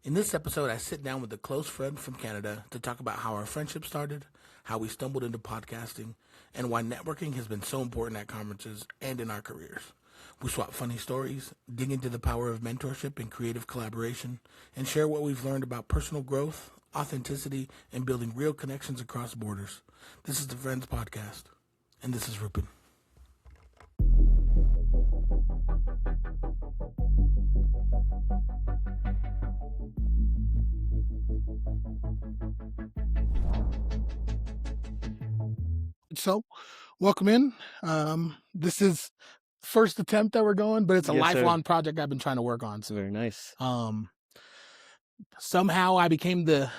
In this episode, I sit down with a close friend from Canada to talk about how our friendship started, how we stumbled into podcasting, and why networking has been so important at conferences and in our careers. We swap funny stories, dig into the power of mentorship and creative collaboration, and share what we've learned about personal growth, authenticity, and building real connections across borders. This is the Friends Podcast, and this is Rupen. So, welcome in. This is first attempt that we're going, but it's a lifelong project I've been trying to work on. It's very nice. Somehow I became the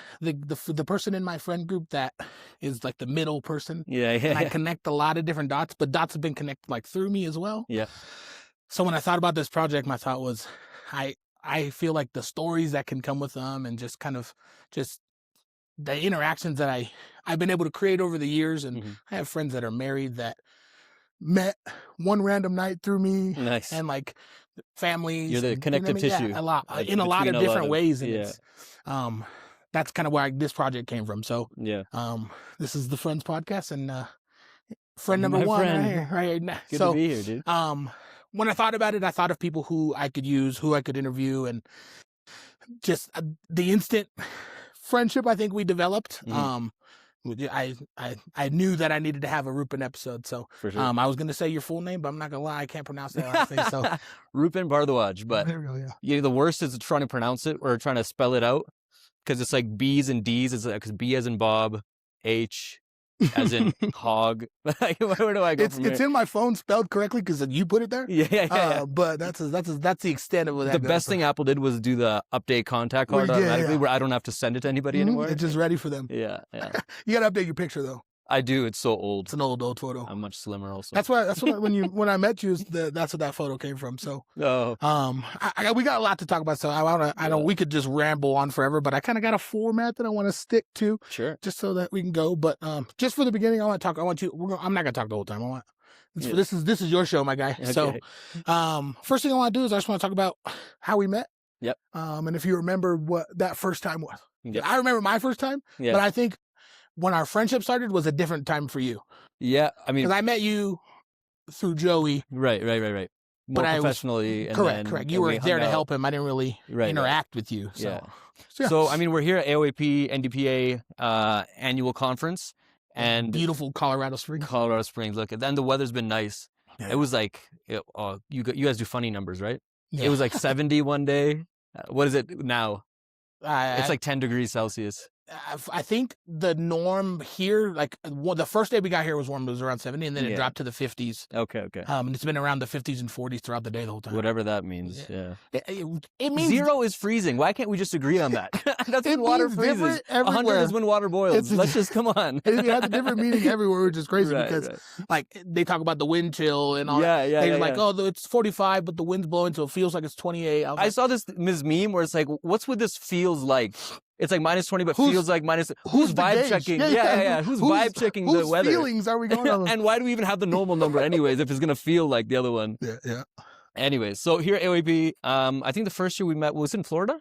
person in my friend group that is like the middle person. And I connect a lot of different dots, but dots have been connected like through me as well. Yeah. So when I thought about this project, my thought was, I feel like the stories that can come with them and just the interactions that I've been able to create over the years. And I have friends that are married that met one random night through me. Nice. And like families. You're the connective tissue. Yeah, a lot. In a lot of different ways. And it's, that's kind of where this project came from. So this is the Friends Podcast and friend number one right now. Good to be here, dude. When I thought about it, I thought of people who I could use, who I could interview, and just the instant friendship I think we developed. I knew that I needed to have a Rupen episode, so For sure. I was gonna say your full name, but I'm not gonna lie, I can't pronounce that last name. So Rupen Bhardwaj, but there we go, the worst is trying to pronounce it or trying to spell it out because it's like B's and D's. It's like B as in Bob, H as in hog. Where do I go from It's here? in my phone spelled correctly because you put it there. Yeah. But that's the extent of that. The best thing Apple did was do the update contact card automatically, where I don't have to send it to anybody anymore. It's just ready for them. Yeah. You gotta update your picture though. I do. It's so old. It's an old photo. I'm much slimmer also. That's why when I met you, that's what that photo came from. So we got a lot to talk about. So I know we could just ramble on forever, but I kind of got a format that I want to stick to. Sure. Just so that we can go. But just for the beginning, I'm not gonna talk the whole time. This is your show, my guy. Okay. So first thing I want to do is I just want to talk about how we met. Yep. And if you remember what that first time was. Yep. I remember my first time, but I think when our friendship started was a different time for you. Yeah, I mean, because I met you through Joey. Right. More professionally. Correct. You were there to help him. I didn't really interact with you. So. So, I mean, we're here at AOAP NDPA annual conference. And beautiful Colorado Springs. Look, and then the weather's been nice. Yeah. It was like, you guys do funny numbers, right? Yeah. It was like 70 one day. What is it now? It's like 10 degrees Celsius. I think the norm here, like the first day we got here was warm. It was around 70, and then it dropped to the 50s. Okay. And it's been around the 50s and 40s throughout the day the whole time. Whatever that means. Yeah. It means 0 is freezing. Why can't we just agree on that? That's when water freezes. 100 is when water boils. Let's just come on. It has a different meaning everywhere, which is crazy because like they talk about the wind chill and all. They're like, it's 45, but the wind's blowing, so it feels like it's 28. I saw this meme where it's like, what's what this feels like? It's like minus 20, but feels like minus. Who's vibe checking? Yeah. Who's vibe checking the weather? Whose feelings are we going on? And why do we even have the normal number anyways if it's going to feel like the other one? Yeah. Anyways, so here at AOAP, I think the first year we met was in Florida?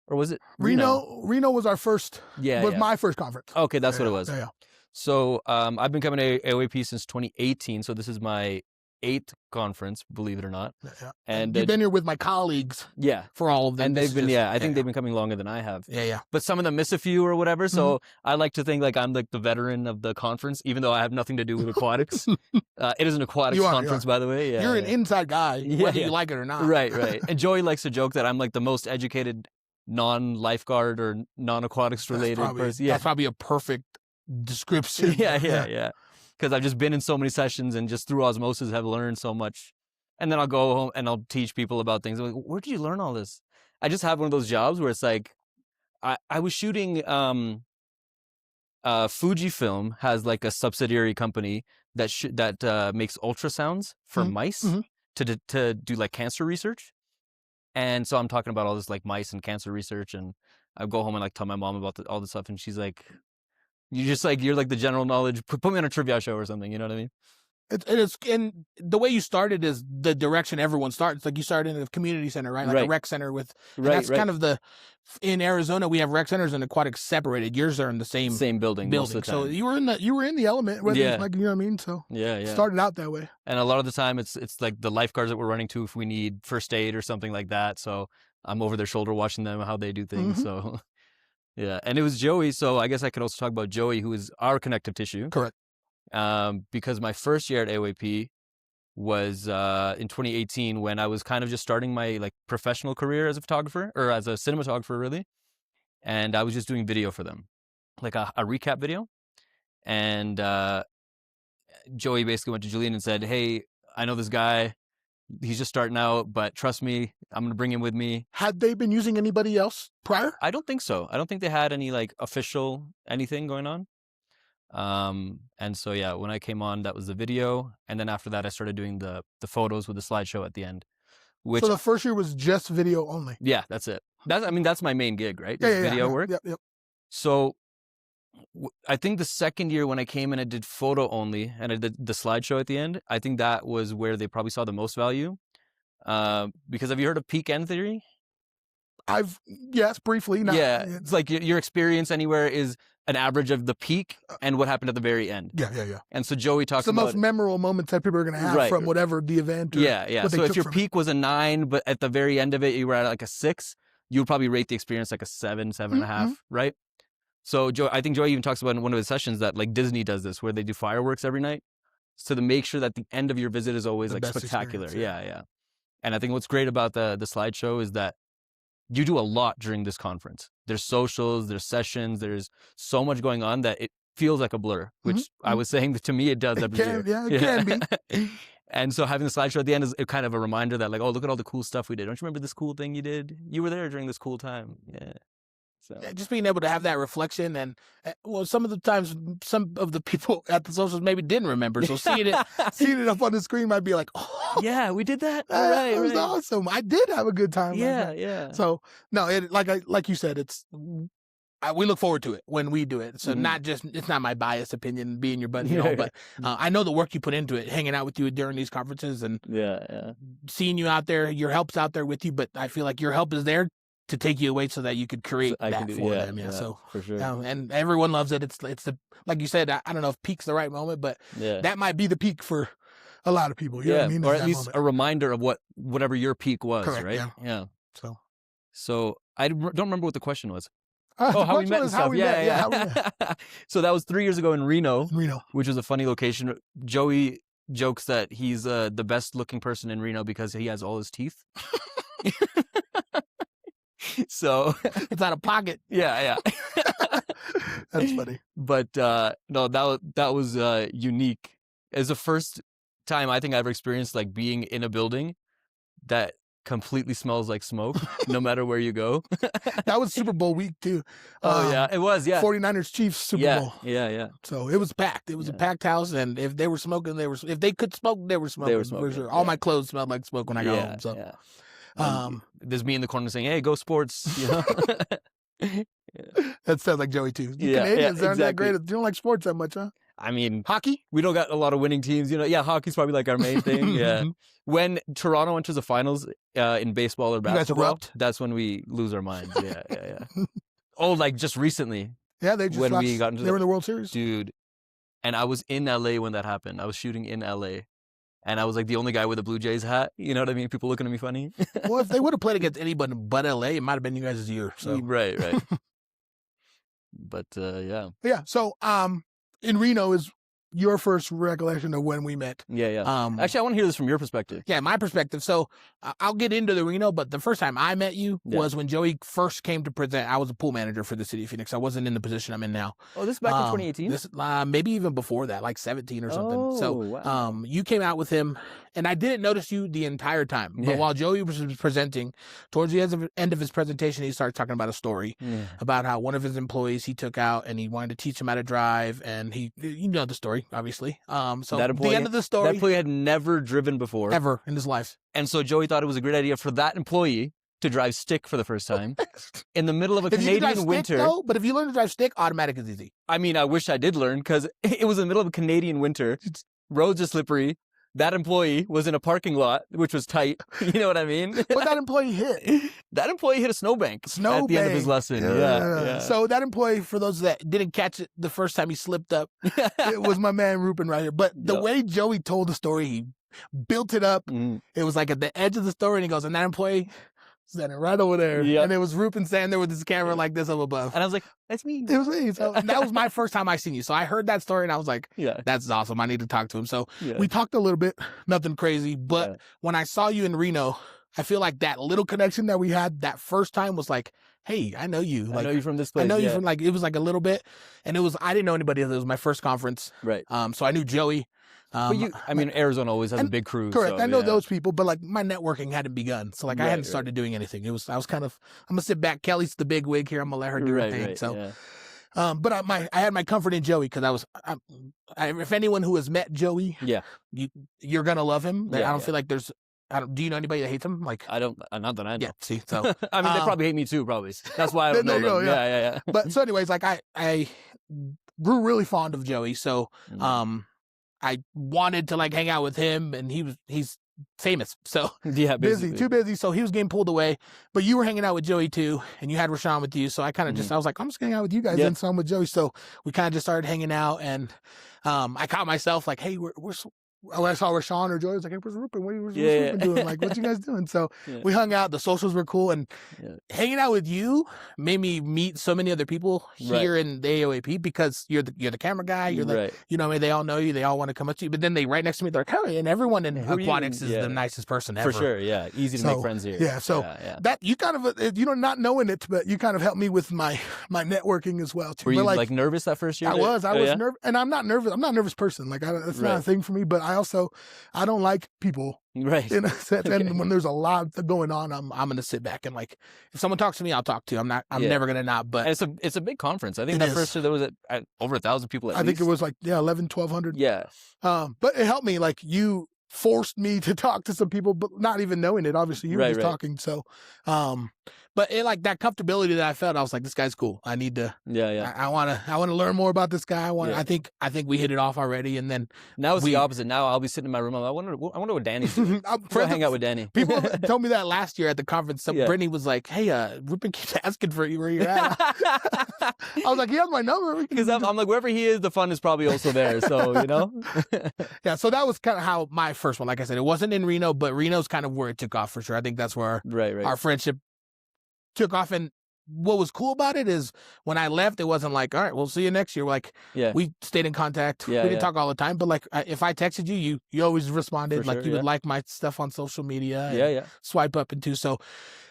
Or was it Reno? Reno was our first, my first conference. Okay, that's what it was. Yeah. So I've been coming to AOAP since 2018, so this is my 8th conference, believe it or not. Yeah. And you've been here with my colleagues. Yeah. For all of them. And they've been, I think they've been coming longer than I have. Yeah. But some of them miss a few or whatever. So I like to think like I'm like the veteran of the conference, even though I have nothing to do with aquatics. It is an aquatics conference, by the way. Yeah. You're an inside guy, whether you like it or not. Right. And Joey likes to joke that I'm like the most educated non-lifeguard or non-aquatics related person. That's probably a perfect description. Yeah. Because I've just been in so many sessions and just through osmosis have learned so much. And then I'll go home and I'll teach people about things. I'm like, where did you learn all this? I just have one of those jobs where it's like, I was shooting, Fujifilm has like a subsidiary company that makes ultrasounds for mice to do like cancer research. And so I'm talking about all this like mice and cancer research. And I go home and like tell my mom about all this stuff. And she's like, you're like the general knowledge. Put me on a trivia show or something. You know what I mean? And the way you started is the direction everyone starts. Like you started in a community center, right? Like a rec center that's kind of in Arizona, we have rec centers and aquatics separated. Yours are in the same building. Most of the time. So you were in the element, whether it's like, you know what I mean? So started out that way. And a lot of the time it's like the lifeguards that we're running to if we need first aid or something like that. So I'm over their shoulder watching them, how they do things. So yeah. And it was Joey. So I guess I could also talk about Joey, who is our connective tissue. Correct. Because my first year at AOAP was in 2018 when I was kind of just starting my like professional career as a photographer or as a cinematographer, really. And I was just doing video for them, like a recap video. And Joey basically went to Julian and said, "Hey, I know this guy. He's just starting out, but trust me, I'm going to bring him with me." Had they been using anybody else prior? I don't think so. I don't think they had any like official anything going on. And so, yeah, when I came on, that was the video. And then after that, I started doing the photos with the slideshow at the end. So the first year was just video only? Yeah, that's it. That's my main gig, right? Video work. Yep. So I think the second year when I came in, I did photo only and I did the slideshow at the end. I think that was where they probably saw the most value. Because have you heard of peak end theory? Yes, briefly. It's like your experience anywhere is an average of the peak and what happened at the very end. Yeah. And so Joey talks about the most memorable moments that people are going to have from whatever the event. Or so if your peak was a 9, but at the very end of it, you were at like a 6, you would probably rate the experience like a 7, 7.5, right? So I think Joey even talks about in one of his sessions that like Disney does this, where they do fireworks every night. So to make sure that the end of your visit is always like spectacular. Yeah. And I think what's great about the slideshow is that you do a lot during this conference. There's socials, there's sessions, there's so much going on that it feels like a blur, which I was saying that to me it does every year. Yeah, it can be. And so having the slideshow at the end is kind of a reminder that like, oh, look at all the cool stuff we did. Don't you remember this cool thing you did? You were there during this cool time. Yeah. So just being able to have that reflection and some of the times some of the people at the socials maybe didn't remember. So seeing it up on the screen might be like, oh yeah, we did that. All right, that was awesome. I did have a good time. Yeah. So no, like you said, we look forward to it when we do it. So it's not my biased opinion being your buddy, but I know the work you put into it, hanging out with you during these conferences and seeing you out there, your help's out there with you, but I feel like your help is there to take you away so that you could create that for them. Yeah, so for sure. And everyone loves it. It's the like you said, I don't know if peak's the right moment, but that might be the peak for a lot of people. You know what I mean? Or at least a reminder of whatever your peak was. Correct, right? Yeah. So I don't remember what the question was. How we met and stuff. Yeah. So that was 3 years ago in Reno, which was a funny location. Joey jokes that he's the best looking person in Reno because he has all his teeth. So it's out of pocket. Yeah. That's funny. But no, that was unique. It's the first time I think I ever experienced like being in a building that completely smells like smoke no matter where you go. That was Super Bowl week too. Yeah, it was. Yeah, 49ers Chiefs Super Bowl. Yeah. So it was packed. It was a packed house, and if they were smoking, if they could smoke, they were smoking. For sure. All my clothes smelled like smoke when I got home. So there's me in the corner saying, "Hey, go sports!" You know. That sounds like Joey too. You Canadians aren't that great. You don't like sports that much, huh? I mean, hockey? We don't got a lot of winning teams, you know. Yeah, hockey's probably like our main thing. Yeah. When Toronto went to the finals in baseball or basketball, you guys erupt? That's when we lose our minds. Yeah. Oh, like just recently. Yeah, they were in the World Series. Dude. And I was in LA when that happened. I was shooting in LA. And I was like the only guy with a Blue Jays hat. You know what I mean? People looking at me funny. Well, if they would have played against anybody but LA, it might have been you guys' year. So. Right. But yeah. Yeah. So in Reno is your first recollection of when we met. Yeah. Actually, I want to hear this from your perspective. Yeah, my perspective. So I'll get into the Reno, but the first time I met you was when Joey first came to present. I was a pool manager for the city of Phoenix. I wasn't in the position I'm in now. Oh, this is back in 2018? This maybe even before that, like 17 or something. Oh, so wow. you came out with him, and I didn't notice you the entire time. But while Joey was presenting, towards the end of his presentation, he started talking about a story about how one of his employees he took out, and he wanted to teach him how to drive, and you know the story, obviously. So at the end of the story, that employee had never driven before. Ever in his life. And so Joey thought it was a great idea for that employee to drive stick for the first time in the middle of a Canadian winter. No, but if you learn to drive stick, automatic is easy. I mean, I wish I did learn because it was in the middle of a Canadian winter. roads are slippery. That employee was in a parking lot, which was tight. You know what I mean? What that employee hit? That employee hit a snowbank at the end of his lesson. Yeah. So that employee, for those that didn't catch it the first time he slipped up, it was my man Rupen right here. But the way Joey told the story, he built it up. It was like at the edge of the story, and he goes, and that employee standing right over there. Yep. And it was Rupen standing there with his camera like this up above. And I was like, that's me. It was me. So that was my first time I seen you. So I heard that story and I was like, that's awesome. I need to talk to him. So we talked a little bit, nothing crazy. But when I saw you in Reno, I feel like that little connection that we had that first time was like, hey, I know you. Like, I know you from this place. I know you from like, it was like a little bit. And I didn't know anybody. It was my first conference. Right. So I knew Joey. But Arizona always has a big crew. Correct. So, I know those people, but like my networking hadn't begun. So like I hadn't started doing anything. I was kind of, I'm going to sit back. Kelly's the big wig here. I'm going to let her do her thing. Right, so, but I had my comfort in Joey because if anyone who has met Joey, you're going to love him. I don't feel like do you know anybody that hates him? Like I don't, not that I know. Yeah, see, so. I mean, they probably hate me too, probably. That's why I don't know them. Yeah. But so anyways, like I grew really fond of Joey. So, I wanted to like hang out with him, and he's famous, so too busy. So he was getting pulled away. But you were hanging out with Joey too, and you had Rashawn with you. So I kind of I was like, I'm just hanging out with you guys, and so I'm with Joey. So we kind of just started hanging out, and I caught myself like, hey, when I saw Rashawn or Joey, I was like, hey, where's Rupen? What's Rupen doing? Like, what you guys doing? So we hung out. The socials were cool. And hanging out with you made me meet so many other people here in the AOAP because you're the camera guy. You're the, you know, I mean, they all know you. They all want to come up to you. But then they right next to me, they're like, hey, and everyone in aquatics is the nicest person ever. For sure, yeah. Easy to make friends here. Yeah, so that you kind of, not knowing it, but you kind of helped me with my networking as well, too. Were you like nervous that first year? I was nervous. And I'm not nervous. I'm not a nervous person. Like, it's not a thing for me, but I don't like people. Right. In a sense, and when there's a lot going on, I'm going to sit back and like, if someone talks to me, I'll talk to. I'm never going to not, but. And it's a big conference. I think that first year there was over 1,000 people at least. I think it was like, 1,100. Yeah. But it helped me. Like you forced me to talk to some people, but not even knowing it. Obviously you were just talking. So, but it like that comfortability that I felt, I was like, this guy's cool. I need to, I want to learn more about this guy. I think we hit it off already. And then now it's the opposite. Now I'll be sitting in my room. I wonder what Danny's doing. I'll hang out with Danny. People told me that last year at the conference. Brittany was like, hey, Rupen keeps asking for you where you're at. I was like, he has my number. Because I'm like, wherever he is, the fun is probably also there. So, you know? Yeah. So that was kind of how my first one, like I said, it wasn't in Reno, but Reno's kind of where it took off for sure. I think that's where our friendship took off. And what was cool about it is when I left, it wasn't like, all right, we'll see you next year. Like, we stayed in contact. We didn't talk all the time, but like, if I texted you, you always responded. For you would like my stuff on social media. And swipe up into. So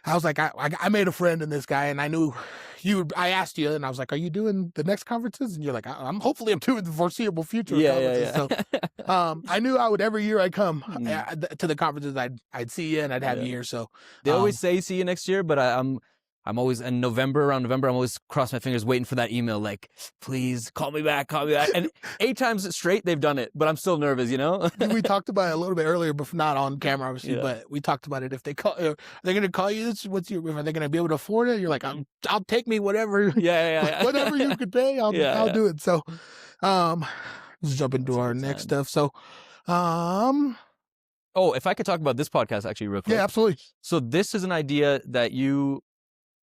I was like, I made a friend in this guy, and I knew I asked you, and I was like, are you doing the next conferences? And you're like, hopefully I'm doing the foreseeable future conferences. So I knew every year I come to the conferences, I'd see you and I'd have you here. So they always say see you next year, but I'm always around November, I'm always cross my fingers waiting for that email, like, please call me back. And 8 times straight, they've done it, but I'm still nervous, you know? We talked about it a little bit earlier, but not on camera, obviously, but we talked about it. If they call, are they going to call you? Are they going to be able to afford it? You're like, I'll take me whatever. Whatever you could pay, I'll do it. So, let's jump into our next stuff. So, oh, if I could talk about this podcast actually real quick. Yeah, absolutely. So this is an idea that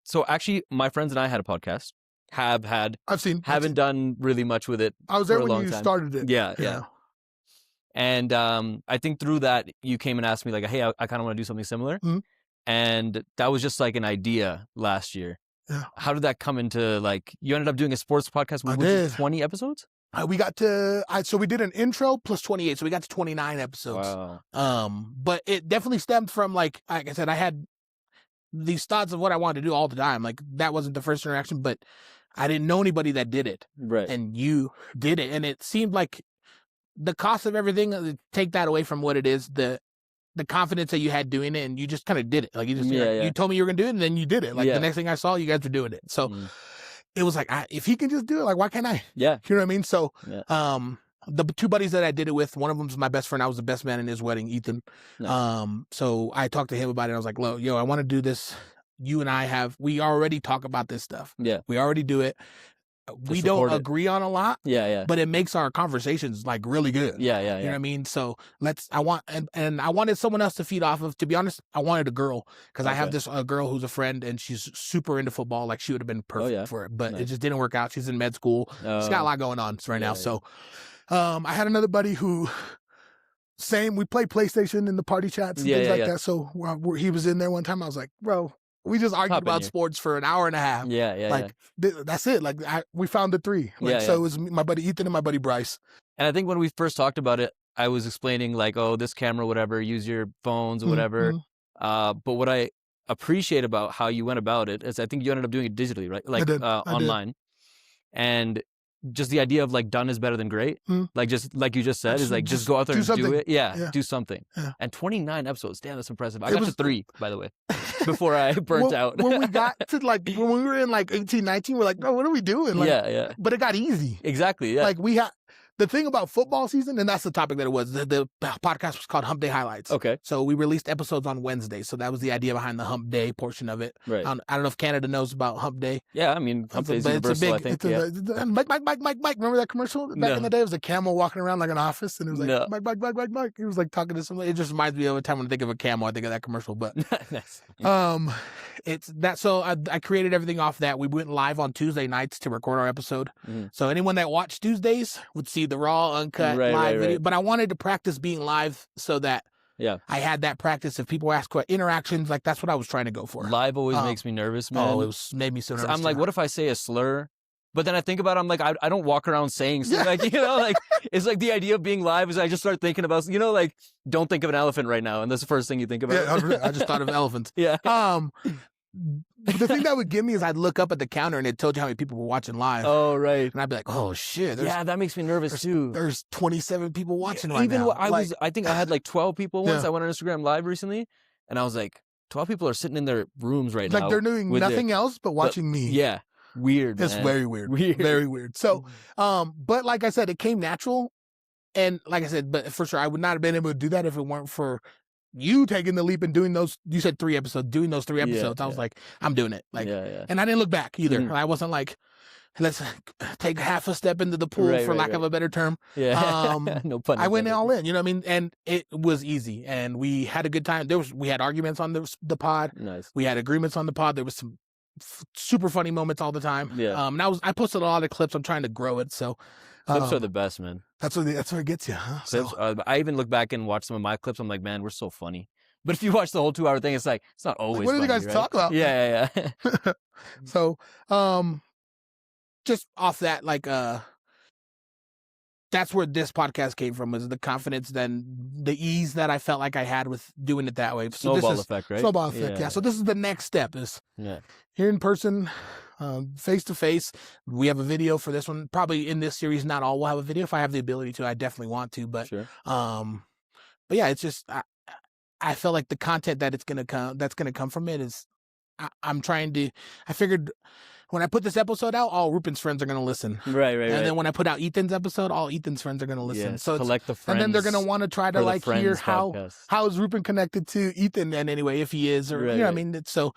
so actually, my friends and I had a podcast. Haven't done really much with it. I was there when you started it. Yeah. And I think through that, you came and asked me like, hey, I kind of want to do something similar. Mm-hmm. And that was just like an idea last year. Yeah. How did that come into like, you ended up doing a sports podcast with 20 episodes? We got to, so we did an intro plus 28. So we got to 29 episodes. Wow. But it definitely stemmed from like I said, I had these thoughts of what I wanted to do all the time. Like that wasn't the first interaction, but I didn't know anybody that did it. Right. And you did it. And it seemed like the cost of everything, take that away from what it is, the confidence that you had doing it, and you just kind of did it. Like you just, you told me you were going to do it, and then you did it. Like the next thing I saw, you guys were doing it. So it was like, if he can just do it, like, why can't I? Yeah. You know what I mean? So, the 2 buddies that I did it with, one of them's my best friend. I was the best man in his wedding, Ethan. Nice. So I talked to him about it. I was like, yo, I want to do this. You and I we already talk about this stuff. Yeah. We already do it. we don't agree on a lot. Yeah. But it makes our conversations like really good. Yeah. You know what I mean? So I wanted someone else to feed off of. To be honest, I wanted a girl because I have this girl who's a friend and she's super into football. Like she would have been perfect for it, but it just didn't work out. She's in med school. She's got a lot going on right now. So, I had another buddy who. We play PlayStation in the party chats and things like that. So he was in there one time. I was like, bro, we just argued about sports for an hour and a half. That's it. Like we found the three. So it was my buddy Ethan and my buddy Bryce. And I think when we first talked about it, I was explaining like, oh, this camera, whatever, use your phones or whatever. But what I appreciate about how you went about it is I think you ended up doing it digitally, right? Like online. And just the idea of like done is better than great. Like just like you just said is like just go out there and do it. Yeah, do something. Yeah. And 29 episodes. Damn, that's impressive. I got to 3, by the way, before I burnt out. When we got to like when we were in like 18, 19, we're like, bro, what are we doing? Like, But it got easy. Exactly. Yeah. Like we had the thing about football season, and that's the topic that it was. The podcast was called Hump Day Highlights. Okay. So we released episodes on Wednesday. So that was the idea behind the Hump Day portion of it. Right. I don't know if Canada knows about Hump Day. Yeah, I mean, Hump Day is universal, I think. Mike. Remember that commercial back in the day? It was a camel walking around like an office, and it was like, Mike. He was like talking to somebody. It just reminds me of a time when I think of a camel, I think of that commercial. But it's that. So I created everything off that. We went live on Tuesday nights to record our episode. So anyone that watched Tuesdays would see the raw, uncut live video. But I wanted to practice being live so that I had that practice. If people ask what interactions, like that's what I was trying to go for. Live always makes me nervous, man. Oh, made me so nervous. I'm like, what if I say a slur? But then I think about it, I'm like, I don't walk around saying something like, like it's like the idea of being live is I just start thinking about, like don't think of an elephant right now. And that's the first thing you think about. Yeah, I just thought of elephants. Yeah. The thing that would give me is I'd look up at the counter and it told you how many people were watching live. Oh, right. And I'd be like, oh, shit. That makes me nervous, too. There's 27 people watching right now. I think I had like 12 people once. I went on Instagram Live recently, and I was like, 12 people are sitting in their rooms right now. Like they're doing nothing else but watching me. Yeah. Weird, It's very weird. Very weird. So, but like I said, it came natural. And like I said, but for sure, I would not have been able to do that if it weren't for you taking the leap and doing those. You said 3 episodes, doing those 3 episodes. I was like, I'm doing it. Like, and I didn't look back either. I wasn't like, let's take half a step into the pool for lack of a better term. Yeah. No pun. I went all in, you know what I mean? And it was easy and we had a good time. We had arguments on the pod. Nice. We had agreements on the pod. There was some super funny moments all the time. Yeah. And I posted a lot of clips. I'm trying to grow it. So clips are the best, man. That's where it gets you, huh? Clips, I even look back and watch some of my clips. I'm like, man, we're so funny. But if you watch the whole 2-hour thing, it's like, it's not always what do you guys talk about? Yeah. So, just off that, like, that's where this podcast came from, was the confidence, then the ease that I felt like I had with doing it that way. So snowball effect, right? Snowball effect, yeah. So this is the next step, is here in person, face to face. We have a video for this one. Probably in this series, not all will have a video. If I have the ability to, I definitely want to. But but yeah, it's just I felt like the content that's gonna come from it is I figured when I put this episode out, all Rupen's friends are going to listen. Right. And then when I put out Ethan's episode, all Ethan's friends are going to listen. Yeah, so collect the friends. And then they're going to want to try to like hear how is Rupen connected to Ethan in any way, if he is, or you know what I mean? So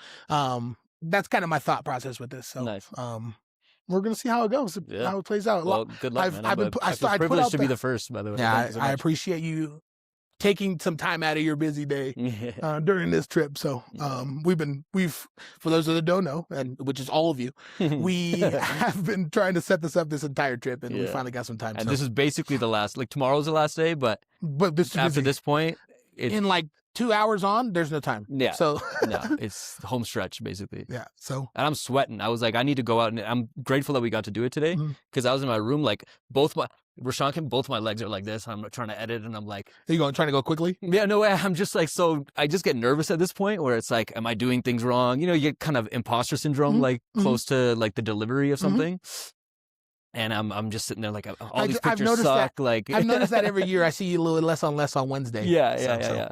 that's kind of my thought process with this. So nice. We're going to see how it goes, how it plays out. Well, good luck, man. I'm privileged to be the first, by the way. Yeah, I appreciate you taking some time out of your busy day during this trip. So we've for those that don't know, and which is all of you, we have been trying to set this up this entire trip, and we finally got some time. And this is basically the last, like tomorrow's the last day, but after this point, in like 2 hours on, there's no time. Yeah. So no, it's home stretch basically. Yeah. So and I'm sweating. I was like, I need to go out, and I'm grateful that we got to do it today, because I was in my room, like both my legs are like this. I'm trying to edit, and I'm like, are you trying to go quickly? Yeah, no way. I'm just like, so I just get nervous at this point where it's like, am I doing things wrong? You get kind of imposter syndrome, like close to like the delivery of something. And I'm just sitting there like, all these pictures suck. Like I've noticed that every year I see you a little less on Wednesday. Yeah.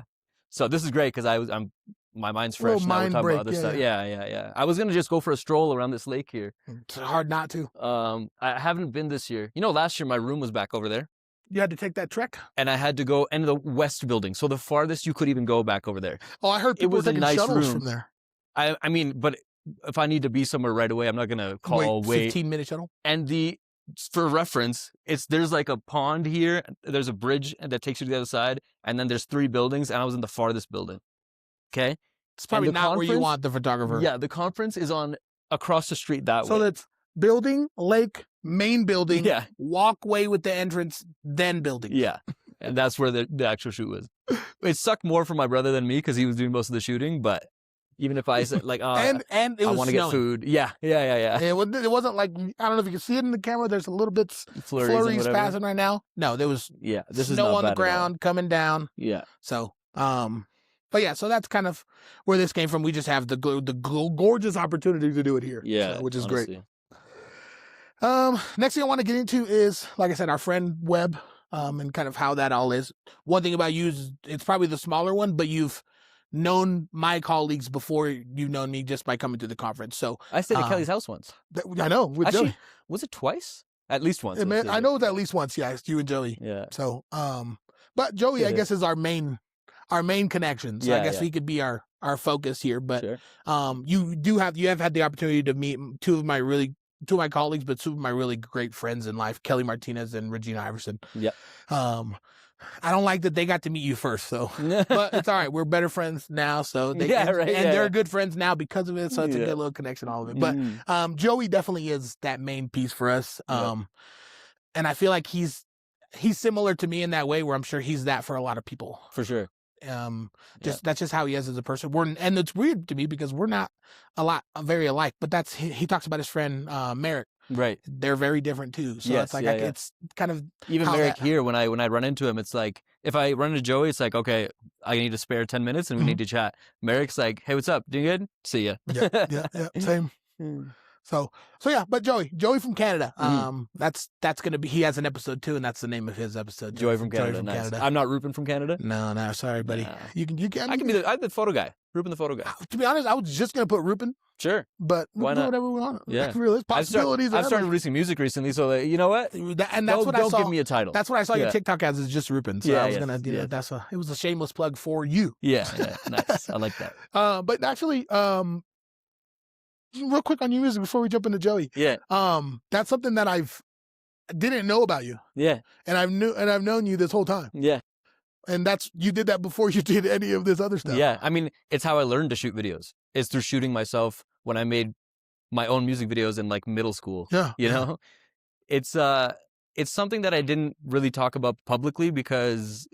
So this is great because my mind's fresh now. We're talking about other stuff. Yeah. I was gonna just go for a stroll around this lake here. It's hard not to. I haven't been this year. Last year my room was back over there. You had to take that trek? And I had to go into the west building, so the farthest you could even go back over there. Oh, I heard people were taking shuttles from there. I mean, but if I need to be somewhere right away, I'm not gonna call wait 15-minute shuttle. And for reference, there's like a pond here. There's a bridge that takes you to the other side, and then there's 3 buildings, and I was in the farthest building. Okay, it's probably not where you want the photographer. Yeah, the conference is on across the street that way. So that's building, lake, main building, walkway with the entrance, then building. Yeah, and that's where the actual shoot was. It sucked more for my brother than me because he was doing most of the shooting, but. Even if I said like, and it was I want to get food. Yeah. It wasn't like, I don't know if you can see it in the camera. There's a little bit flurries passing right now. No, there was snow on the ground coming down. Yeah. So, but yeah, so that's kind of where this came from. We just have the gorgeous opportunity to do it here. Yeah, which is great. Next thing I want to get into is, like I said, our friend Webb, and kind of how that all is. One thing about you is it's probably the smaller one, but you've known my colleagues before you've known me just by coming to the conference. So I stayed at Kelly's house once. I know. With Actually, Joey. Was it twice? At least once. I know it was at least once. Yeah, it's you and Joey. Yeah. So, but Joey, I guess, is our main connection. So I guess he could be our focus here. But you have had the opportunity to meet two of my colleagues, but two of my really great friends in life, Kelly Martinez and Regina Iverson. Yeah. I don't like that they got to meet you first, though. But it's all right. We're better friends now, so they're good friends now because of it. So it's a good little connection, all of it. But Joey definitely is that main piece for us. And I feel like he's similar to me in that way, where I'm sure he's that for a lot of people. For sure. That's just how he is as a person. And it's weird to me because we're not very alike. But he talks about his friend Merrick. Right. They're very different too. So it's like it's kind of even Merrick here when I run into him, it's like if I run into Joey, it's like, okay, I need to spare 10 minutes and we need to chat. Merrick's like, hey, what's up? Doing good? See ya. Yeah. Same. So yeah, but Joey from Canada. That's gonna be. He has an episode too, and that's the name of his episode. Joey from Canada. Nice. I'm not Rupen from Canada. No, sorry, buddy. No. You can. I'm the photo guy. Rupen the photo guy. To be honest, I was just gonna put Rupen. Sure, but we can do whatever we want. Yeah, really, possibilities. I've started releasing music recently, so you know what? And that's what I saw. Don't give me a title. That's what I saw your TikTok as is just Rupen. So I was gonna do that. It was a shameless plug for you. Yeah, nice. I like that. But actually, real quick on your music before we jump into Joey. Yeah. That's something that didn't know about you. Yeah. And I've known you this whole time. Yeah. And you did that before you did any of this other stuff. Yeah. I mean, it's how I learned to shoot videos. It's through shooting myself when I made my own music videos in like middle school. Yeah. You know? It's something that I didn't really talk about publicly because,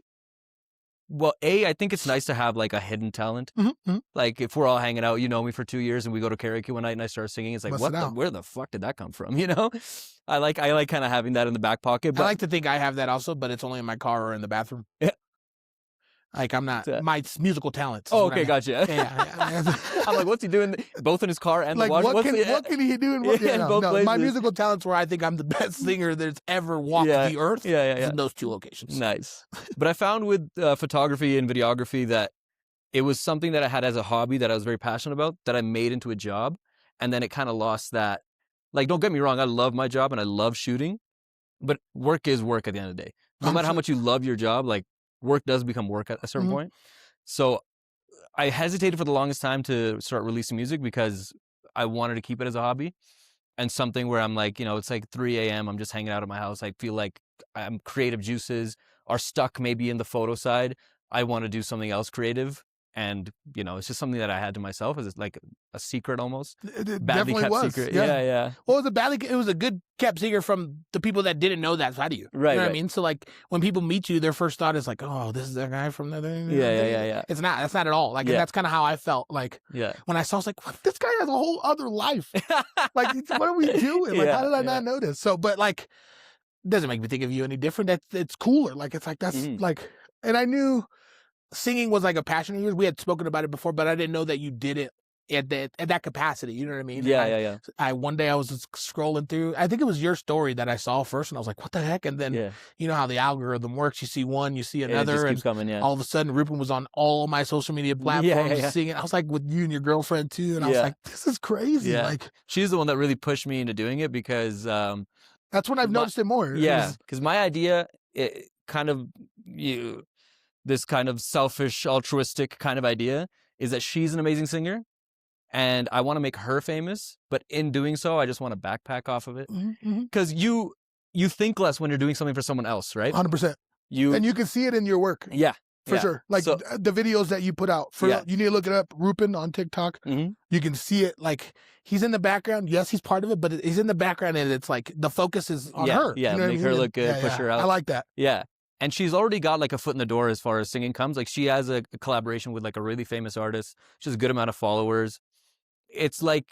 well, I think it's nice to have like a hidden talent. Mm-hmm. Like if we're all hanging out, you know me for 2 years and we go to karaoke one night and I start singing, it's like, where the fuck did that come from? You know? I like kind of having that in the back pocket. But I like to think I have that also, but it's only in my car or in the bathroom. Yeah. Like I'm not my musical talents. Oh, okay, gotcha. Yeah. I'm like, what's he doing? Both in his car and like, the wash. What can he do? In both places. My musical talents where I think I'm the best singer that's ever walked the earth. Yeah. In those 2 locations. Nice. But I found with photography and videography that it was something that I had as a hobby that I was very passionate about that I made into a job, and then it kind of lost that. Like, don't get me wrong, I love my job and I love shooting, but work is work at the end of the day. No matter how much you love your job, like. Work does become work at a certain point. So I hesitated for the longest time to start releasing music because I wanted to keep it as a hobby and something where I'm like, it's like 3 a.m. I'm just hanging out at my house. I feel like creative juices are stuck maybe in the photo side. I want to do something else creative. And, it's just something that I had to myself as like a secret almost. It badly definitely kept was. Secret. Yeah. Well, it was a good kept secret from the people that didn't know that side of you. Right. You know what I mean? So like when people meet you, their first thought is like, oh, this is that guy from the thing. Yeah. It's not. That's not at all. Like and that's kind of how I felt. Like when I saw, I was like, what? This guy has a whole other life. Like, what are we doing? Like, how did I not notice? So, but like, it doesn't make me think of you any different. It's cooler. Like, it's like that's like, and I knew. Singing was like a passion of yours. We had spoken about it before, but I didn't know that you did it at that capacity. You know what I mean? Yeah. One day I was just scrolling through. I think it was your story that I saw first, and I was like, "What the heck?" And then you know how the algorithm works. You see one, you see another, it just and keeps coming, all of a sudden, Rupen was on all my social media platforms singing. I was like, with you and your girlfriend too, and I was like, "This is crazy!" Yeah. Like she's the one that really pushed me into doing it because that's when I've noticed it more. Yeah, because my idea, this kind of selfish, altruistic kind of idea is that she's an amazing singer and I want to make her famous, but in doing so, I just want to backpack off of it. Because you think less when you're doing something for someone else, right? 100%. And you can see it in your work. Yeah. For sure. Like the videos that you put out. You need to look it up. Rupen on TikTok. You can see it. Like, he's in the background. Yes, he's part of it, but he's in the background, and it's like the focus is on her. Yeah, you know make her look good, push her out. I like that. Yeah. And she's already got like a foot in the door as far as singing comes. Like, she has a collaboration with like a really famous artist. She has a good amount of followers. It's like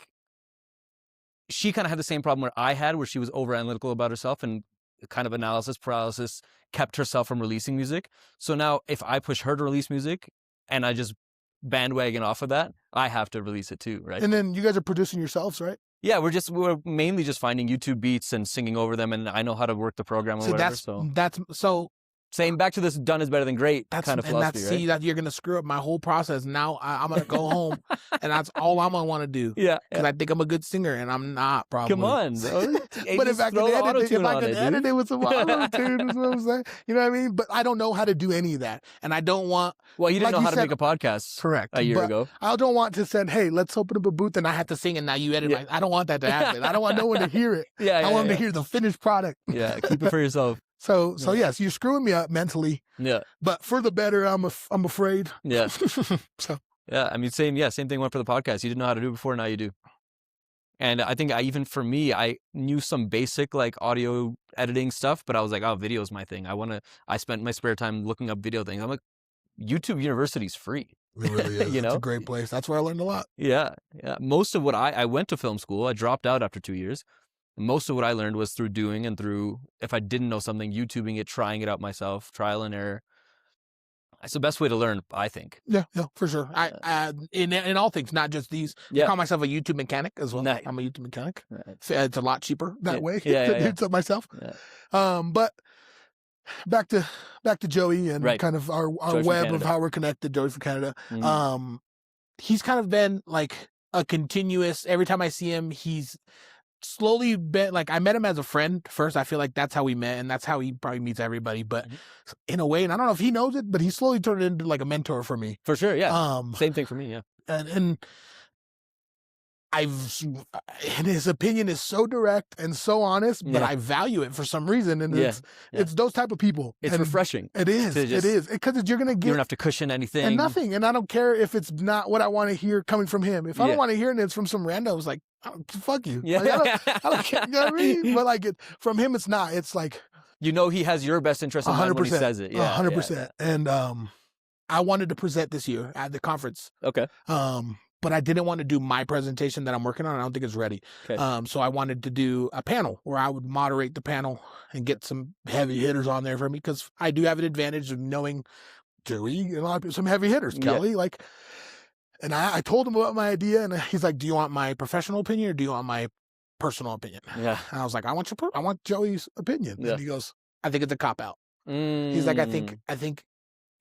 she kind of had the same problem where I had, where she was over analytical about herself and kind of analysis paralysis kept herself from releasing music. So now if I push her to release music and I just bandwagon off of that, I have to release it too, right? And then you guys are producing yourselves, right? Yeah, we're mainly just finding YouTube beats and singing over them, and I know how to work the program or whatever. That's saying back to this done is better than great kind of philosophy, right? See, that you're going to screw up my whole process. Now I'm going to go home, and that's all I'm going to want to do. Yeah. Because I think I'm a good singer, and I'm not, probably. Come on. But if I can edit it with some auto-tune, is what I'm saying. You know what I mean? But I don't know how to do any of that. And I don't want... Well, you didn't know how to make a podcast a year ago. I don't want to say, hey, let's open up a booth, and I have to sing, and now you edit. I don't want that to happen. I don't want no one to hear it. I want them to hear the finished product. Yeah, keep it for yourself. So yes, you're screwing me up mentally. Yeah. But for the better, I'm afraid. Yeah. So. Yeah, I mean, same thing went for the podcast. You didn't know how to do it before, now you do. And I think even for me, I knew some basic like audio editing stuff, but I was like, oh, video's my thing. I spent my spare time looking up video things. I'm like, YouTube University's free. It really is. You know? It's a great place. That's where I learned a lot. Yeah. Yeah. Most of what I went to film school, I dropped out after 2 years. Most of what I learned was through doing and through, if I didn't know something, YouTubing it, trying it out myself, trial and error. It's the best way to learn, I think. Yeah, for sure. I in all things, not just these. I call myself a YouTube mechanic as well. Nice. I'm a YouTube mechanic. Right. It's a lot cheaper that way to do it myself. Yeah. But back to Joey and kind of our web of how we're connected, Joey from Canada. Mm-hmm. He's kind of been like a continuous, every time I see him, he's slowly been like, I met him as a friend first. I feel like that's how we met, and that's how he probably meets everybody. But in a way, and I don't know if he knows it, but he slowly turned into like a mentor for me. For sure, yeah. Same thing for me, yeah. And his opinion is so direct and so honest, but I value it for some reason. And it's those type of people. It's refreshing. It is. Because you're going to get... You don't have to cushion anything. And nothing. And I don't care if it's not what I want to hear coming from him. If I don't want to hear it and it's from some randos, like, fuck you. Yeah. Like, I don't care. You know what I mean? But like, from him, it's not. It's like... You know he has your best interest in mind when he says it. Yeah, 100%. Yeah. And I wanted to present this year at the conference. Okay. But I didn't want to do my presentation that I'm working on. I don't think it's ready. Okay. So I wanted to do a panel where I would moderate the panel and get some heavy hitters on there for me, because I do have an advantage of knowing Joey and a lot of some heavy hitters, Kelly. Like, and I told him about my idea, and he's like, "Do you want my professional opinion or do you want my personal opinion?" Yeah. And I was like, I want Joey's opinion. Yeah. And he goes, "I think it's a cop out." He's like, I think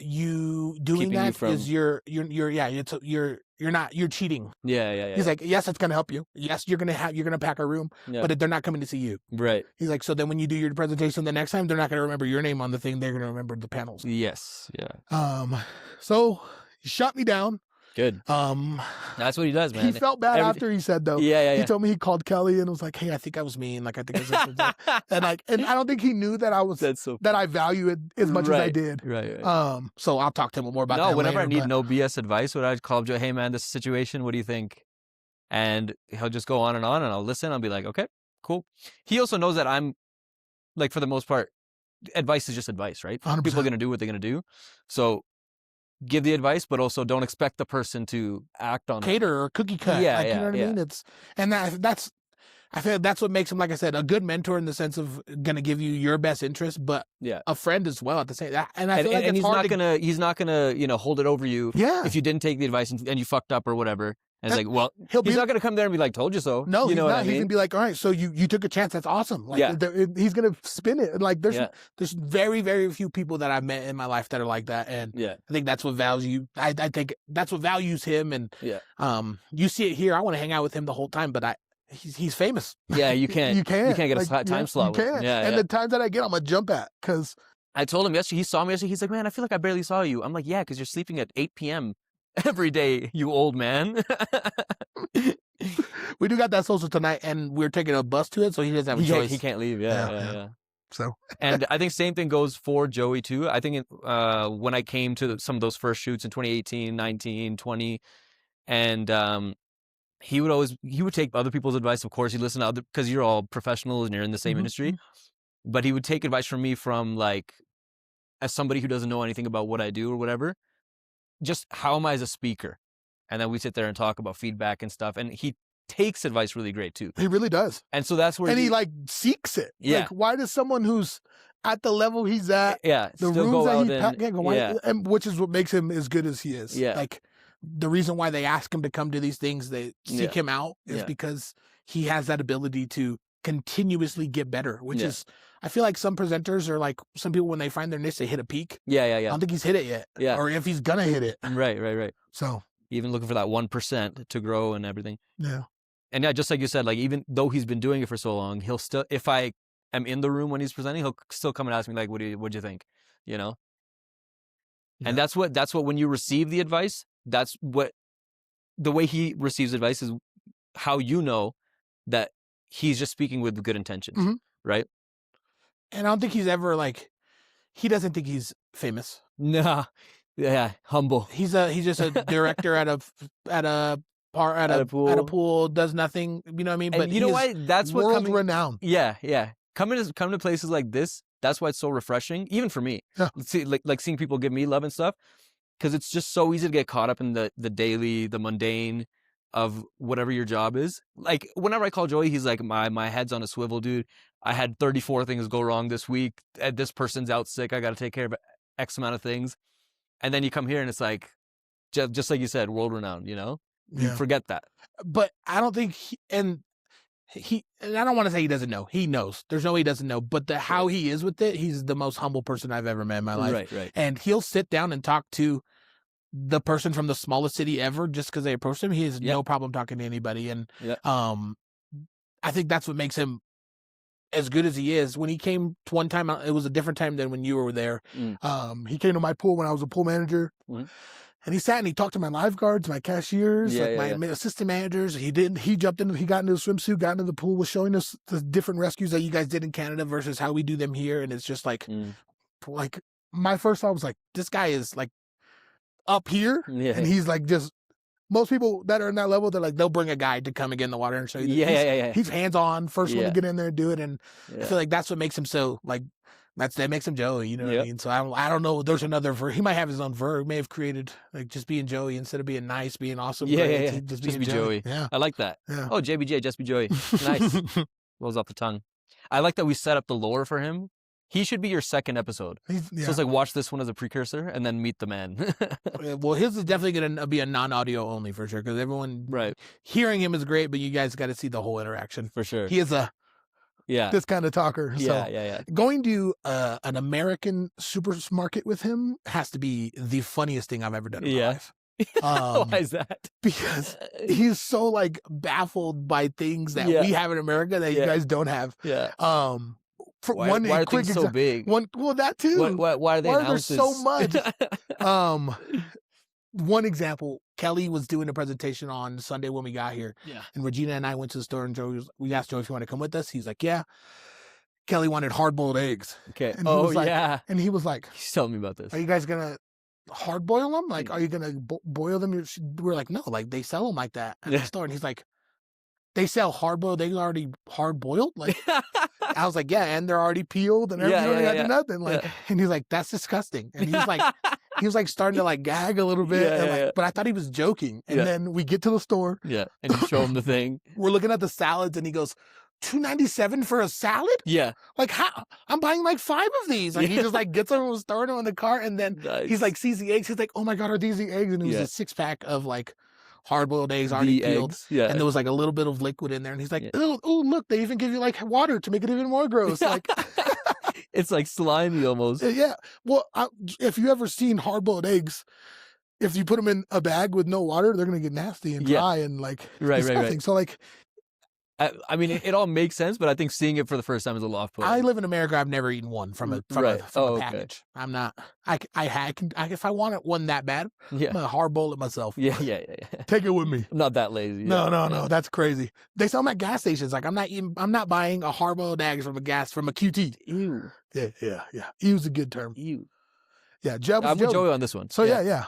you doing that is you're cheating. Yeah. He's like, yes, it's gonna help you. Yes, you're gonna pack a room, but they're not coming to see you. Right. He's like, so then when you do your presentation the next time, they're not gonna remember your name on the thing. They're gonna remember the panels. Yes. Yeah. So he shut me down. Good. That's what he does, man. He felt bad after he said, though. Yeah. He told me he called Kelly and was like, "Hey, I think I was mean. Like, I think I was and I don't think he knew that I was that I value it as much as I did. Right. So I'll talk to him more about that. No, whenever later, I need no BS advice, when I call Joe, "Hey, man, this situation, what do you think?" And he'll just go on, and I'll listen. I'll be like, "Okay, cool." He also knows that I'm, like, for the most part, advice is just advice, right? 100%. People are gonna do what they're gonna do, so. Give the advice, but also don't expect the person to act on cater or cookie cut. Yeah, you know what I mean? That's I feel that's what makes him, like I said, a good mentor in the sense of gonna give you your best interest, but a friend as well at the same time. And I feel like he's not gonna hold it over you if you didn't take the advice and you fucked up or whatever. And it's like, well, he's not going to come there and be like, "Told you so." No, you know he's not. What I mean? He's going to be like, "All right, so you took a chance. That's awesome." Like, he's going to spin it. Like, there's very, very few people that I've met in my life that are like that. And I think that's what values I think that's what values him. And you see it here. I want to hang out with him the whole time, but he's famous. Yeah, you can't. You can't get a time slot. You can't. And the times that I get, I'm going to jump at, because I told him yesterday. He saw me yesterday. He's like, "Man, I feel like I barely saw you." I'm like, "Yeah, because you're sleeping at 8 p.m. every day, you old man. We do got that social tonight, and we're taking a bus to it, so he doesn't have a choice. He can't leave. Yeah. So, and I think same thing goes for Joey too. I think when I came to some of those first shoots in 2018, 19, 20, and he would take other people's advice. Of course, he listened to other, because you're all professionals and you're in the same industry. But he would take advice from me from like, as somebody who doesn't know anything about what I do or whatever, just how am I as a speaker? And then we sit there and talk about feedback and stuff. And he takes advice really great too. He really does. And so that's where he like seeks it. Yeah. Like, why does someone who's at the level he's at, the rooms go that and which is what makes him as good as he is. Yeah. Like, the reason why they ask him to come to these things, they seek him out, is because he has that ability to continuously get better, which is, I feel like some presenters or like some people, when they find their niche, they hit a peak. I don't think he's hit it yet. Or if he's gonna hit it. Right. So even looking for that 1% to grow and everything. Yeah. And just like you said, like, even though he's been doing it for so long, he'll still, if I am in the room when he's presenting, he'll still come and ask me like, what'd you think? You know? Yeah. And that's what, when you receive the advice, that's what, the way he receives advice is how you know that he's just speaking with good intentions, right? And I don't think he's ever like, he doesn't think he's famous. Nah. Yeah. Humble. He's just a director at a pool, does nothing, you know what I mean? And but you know why? That's what world renowned. Yeah. Coming to places like this, that's why it's so refreshing, even for me. Yeah. See, like seeing people give me love and stuff, because it's just so easy to get caught up in the daily, the mundane of whatever your job is. Like, whenever I call Joey, he's like, my head's on a swivel, dude. I had 34 things go wrong this week. This person's out sick. I got to take care of X amount of things. And then you come here and it's like, just like you said, world renowned, you know? You forget that. But I don't think and I don't want to say he doesn't know. He knows. There's no way he doesn't know. But how he is with it, he's the most humble person I've ever met in my life. Right. And he'll sit down and talk to the person from the smallest city ever just because they approach him. He has no problem talking to anybody. And I think that's what makes him as good as he is. When he came one time, it was a different time than when you were there. He came to my pool when I was a pool manager. And he sat and he talked to my lifeguards, my cashiers, my assistant managers. He jumped into, he got into the swimsuit, got into the pool, was showing us the different rescues that you guys did in Canada versus how we do them here. And it's just like my first thought was like, this guy is like up here. And he's like, just, most people that are in that level, they're like, they'll bring a guide to come and get in the water and show you. He's hands-on, first one to get in there and do it. And I feel like that's what makes him so like, that makes him Joey, you know what I mean? So I don't know. There's another verb. He might have his own verb. He may have created like just being Joey instead of being nice, being awesome. Just be Joey. Yeah. I like that. Yeah. Oh, JBJ, just be Joey. Nice. Rolls off the tongue. I like that we set up the lore for him. He should be your second episode. So it's like, watch this one as a precursor and then meet the man. Well, his is definitely going to be a non-audio only for sure. Because everyone hearing him is great, but you guys got to see the whole interaction. For sure. He is this kind of talker. Yeah. Going to an American supermarket with him has to be the funniest thing I've ever done in my life. Why is that? Because he's so like baffled by things that we have in America that you guys don't have. For why are things so big? Well, that too. Why are there so much? One example, Kelly was doing a presentation on Sunday when we got here. And Regina and I went to the store and we asked Joe if you want to come with us. He's like, yeah. Kelly wanted hard-boiled eggs. Okay. And And he was like, he's telling me about this. Are you guys going to hard boil them? Like, are you going to boil them? We're like, no, like they sell them like that at the store. And he's like, they sell hard-boiled eggs already hard-boiled? Like, I was like, yeah, and they're already peeled and everything. Nothing. Like, and he's like, that's disgusting. And he was like starting to like gag a little bit. But I thought he was joking. And then we get to the store. And you show him the thing. We're looking at the salads and he goes, $2.97 for a salad? Like, how? I'm buying like 5 of these. Like, he just like gets them and was throwing them in the cart. And then he's like, sees the eggs. He's like, oh my God, are these the eggs? And it was a 6-pack of like hard-boiled eggs already peeled. And there was like a little bit of liquid in there. And he's like, oh, look, they even give you like water to make it even more gross. Like, it's like slimy almost. Yeah. Well, if you ever seen hard-boiled eggs, if you put them in a bag with no water, they're going to get nasty and dry and like disgusting. So like, I mean, it all makes sense, but I think seeing it for the first time is a little off-putting. I live in America. I've never eaten one from a package. I'm not. If I want one that bad, I'm gonna hard bowl it myself. Yeah. Take it with me. I'm not that lazy. No. That's crazy. They sell them at gas stations. Like I'm not buying a hard boiled egg from a QT. Ew. Yeah. Ew's a good term. Ew. Yeah, Jeb was I'm with Joey on this one. So yeah.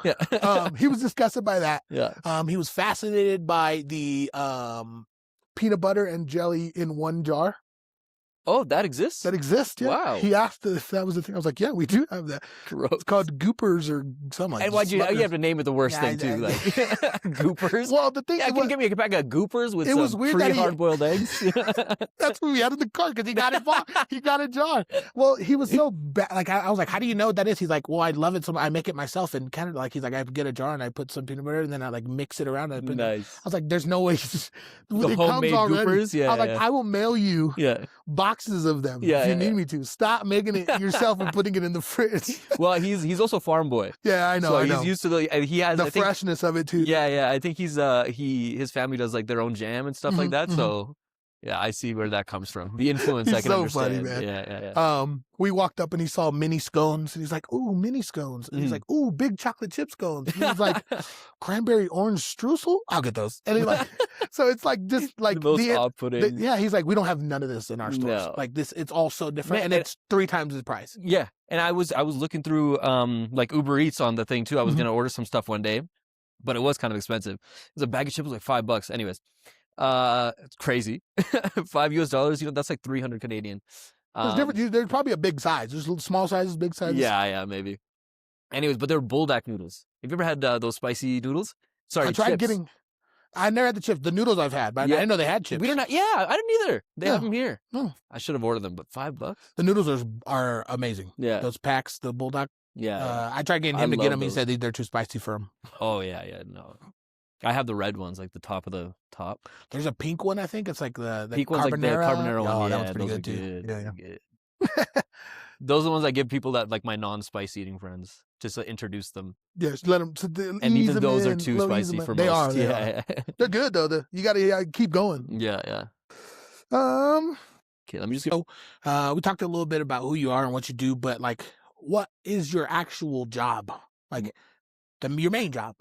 He was disgusted by that. Yeah. He was fascinated by the peanut butter and jelly in one jar. Oh, that exists? That exists, yeah. Wow. He asked if that was the thing. I was like, yeah, we do have that. Gross. It's called Goopers or something like that. And why'd you have to name it the worst thing, too? Like, Goopers? Well, the thing... Yeah, can you give me a pack of Goopers with some free hard-boiled eggs? That's what we had in the cart, because he got it. He got a jar. Well, he was so bad. Like, I was like, how do you know what that is? He's like, well, I love it so much. I make it myself in Canada. Like, he's like, I get a jar and I put some peanut butter and then I, like, mix it around. And Nice. I was like, there's no way. The homemade Goopers? Yeah. I was like, I will mail you boxes of them. If you need me to. Stop making it yourself and putting it in the fridge. Well, he's also farm boy. Yeah, I know. So he's used to the freshness of it too. Yeah. I think his family does like their own jam and stuff like that. So yeah, I see where that comes from. The influence I can understand. Funny, man. Yeah. We walked up and he saw mini scones and he's like, ooh, mini scones. And he's like, ooh, big chocolate chip scones. And he was like, cranberry orange streusel? I'll get those. And he's like, so it's like just like the most off-putting. He's like, we don't have none of this in our stores. No. Like this, it's all so different. And it's 3 times the price. Yeah. And I was looking through like Uber Eats on the thing too. I was gonna order some stuff one day, but it was kind of expensive. It was a bag of chips was like $5. Anyways. It's crazy. $5 that's like 300 Canadian. There's different. There's probably a big size. There's small sizes, big sizes. Yeah, maybe. Anyways, but they're buldak noodles. Have you ever had those spicy noodles? Sorry, I tried chips. I never had the chips. The noodles I've had, but I didn't know they had chips. I didn't either. They have them here. No. I should have ordered them, but $5. The noodles are amazing. Yeah. Those packs, the buldak. Yeah. I tried getting him to get them. He said they're too spicy for him. Oh yeah, no. I have the red ones, like the top of the top. There's a pink one, I think. It's like the pink carbonara. One's like the carbonara one. Oh, yeah, that one's pretty good too. Yeah. Good. Those are the ones I give people that like my non-spicy eating friends, just to introduce them. Yeah, just let them. And even those are too spicy for most. They are. They're good though. You gotta keep going. Yeah. Okay, let me just go. We talked a little bit about who you are and what you do, but like, what is your actual job? Like, your main job?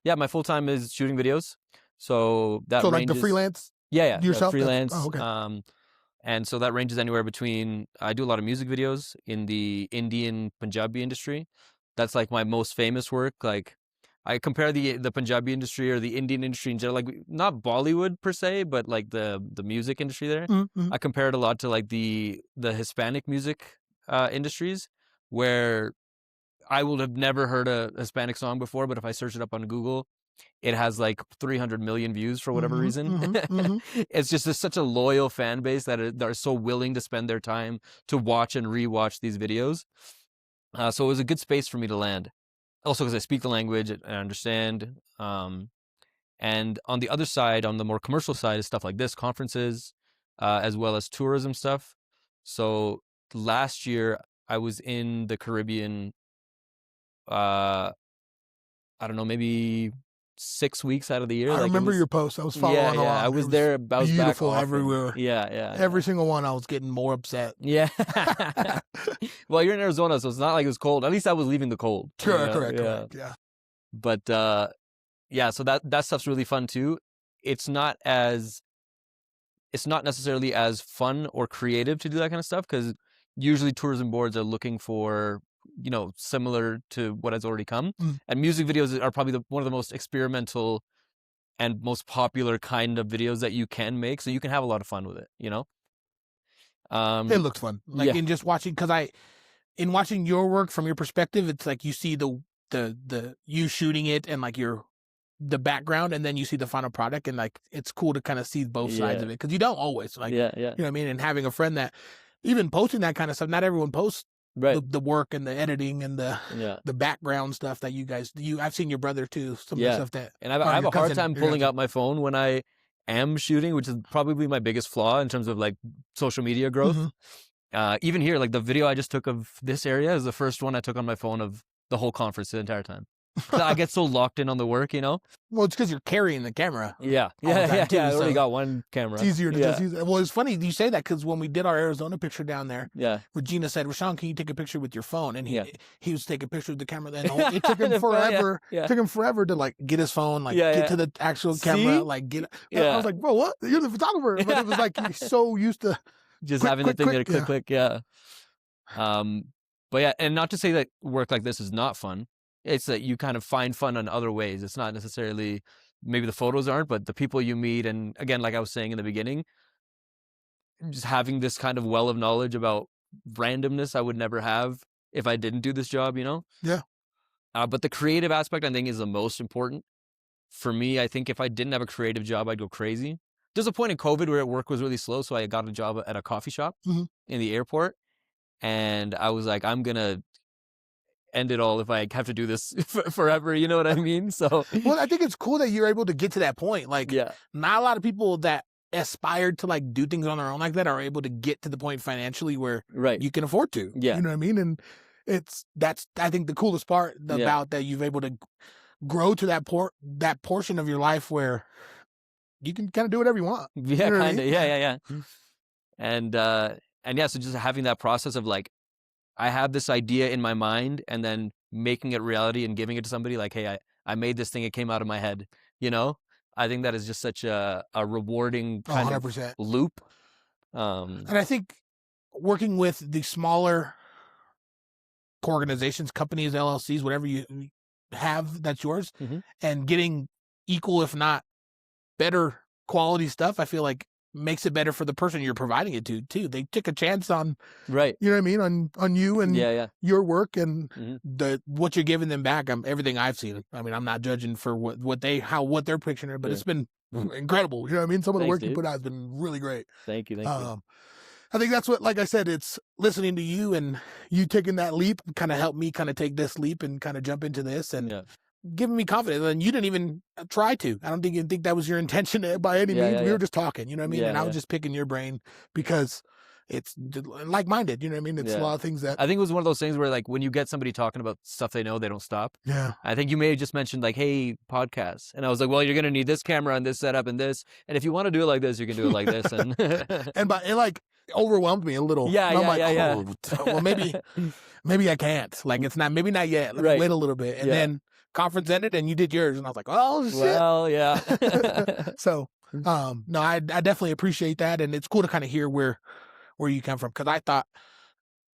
Yeah, my full time is shooting videos. So that ranges, like the freelance. Yeah. Yourself. Freelance. Oh, okay. And so that ranges anywhere between. I do a lot of music videos in the Indian Punjabi industry. That's like my most famous work. Like, I compare the Punjabi industry or the Indian industry in general, like not Bollywood per se, but like the music industry there. Mm-hmm. I compare it a lot to like the Hispanic music industries, where I will have never heard a Hispanic song before, but if I search it up on Google, it has like 300 million views for whatever reason. It's just such a loyal fan base that are so willing to spend their time to watch and rewatch these videos. So it was a good space for me to land. Also because I speak the language and I understand. And on the other side, on the more commercial side, is stuff like this, conferences, as well as tourism stuff. So last year I was in the Caribbean, I don't know, maybe 6 weeks out of the year. I remember your post. I was following along. Yeah, I was there. I was beautiful back everywhere. Yeah. Every single one, I was getting more upset. Yeah. Well, you're in Arizona, so it's not like it was cold. At least I was leaving the cold. Correct. Yeah. But so that stuff's really fun too. It's not necessarily as fun or creative to do that kind of stuff, because usually tourism boards are looking for, similar to what has already come. And music videos are probably one of the most experimental and most popular kind of videos that you can make. So you can have a lot of fun with it, It looks fun. Like in just watching, in watching your work from your perspective, it's like you see the you shooting it and like the background, and then you see the final product, and like it's cool to kind of see both sides of it, because you don't always you know what I mean. And having a friend that even posting that kind of stuff, not everyone posts the work and the editing and the background stuff that you guys do. I've seen your brother too. Some of the stuff that, and I have a hard time pulling out my phone when I am shooting, which is probably my biggest flaw in terms of like social media growth. Even here, like the video I just took of this area is the first one I took on my phone of the whole conference the entire time. I get so locked in on the work, you know? Well, it's because you're carrying the camera. Yeah. Too, I already got one camera. It's easier to just use it. Well, it's funny you say that because when we did our Arizona picture down there, Regina said, Rashawn, can you take a picture with your phone? And he was taking pictures with the camera. Then it took him forever. It took him forever to like get his phone, like get to the actual camera, like get. I was like, bro, what? You're the photographer. But it was like he's so used to just having the thing that click. Yeah. But yeah, and not to say that work like this is not fun. It's that you kind of find fun in other ways. It's not necessarily, maybe the photos aren't, but the people you meet. And again, like I was saying in the beginning, just having this kind of well of knowledge about randomness I would never have if I didn't do this job, you know? Yeah. But the creative aspect, I think, is the most important. For me, I think if I didn't have a creative job, I'd go crazy. There's a point in COVID where work was really slow, so I got a job at a coffee shop in the airport. And I was like, I'm going to end it all if I have to do this forever. You know what I mean? So, well, I think it's cool that you're able to get to that point. Like, not a lot of people that aspired to like do things on their own like that are able to get to the point financially where you can afford to. Yeah. You know what I mean? And that's I think the coolest part about that you've able to grow to that portion of your life where you can kind of do whatever you want. Yeah, you know kind of. Yeah. And yeah, so just having that process of like, I have this idea in my mind and then making it reality and giving it to somebody like, hey, I made this thing. It came out of my head, you know? I think that is just such a rewarding kind 100%. of loop. And I think working with the smaller organizations, companies, LLCs, whatever you have that's yours, and getting equal, if not better quality stuff, I feel like makes it better for the person you're providing it to too. They took a chance on, you know what I mean, on you and your work and what you're giving them back. Everything I've seen. I mean, I'm not judging for what they're picturing, but it's been incredible. You know what I mean? Some of the work you put out has been really great. Thank you. I think that's what, like I said, it's listening to you and you taking that leap kind of helped me kind of take this leap and kind of jump into this and giving me confidence. And you didn't even try to. I don't think you think that was your intention by any means. We were just talking, you know what I mean? And I was just picking your brain because it's like-minded, you know what I mean? It's a lot of things that... I think it was one of those things where like when you get somebody talking about stuff they know, they don't stop. Yeah. I think you may have just mentioned like, hey, podcasts. And I was like, well, you're going to need this camera and this setup and this. And if you want to do it like this, you can do it like this. And it like overwhelmed me a little. Well, maybe I can't. Like it's not, maybe not yet. Let me wait a little bit. And then conference ended and you did yours. And I was like, oh, shit. Well, yeah. So, no, I definitely appreciate that. And it's cool to kind of hear where you come from. Cause I thought,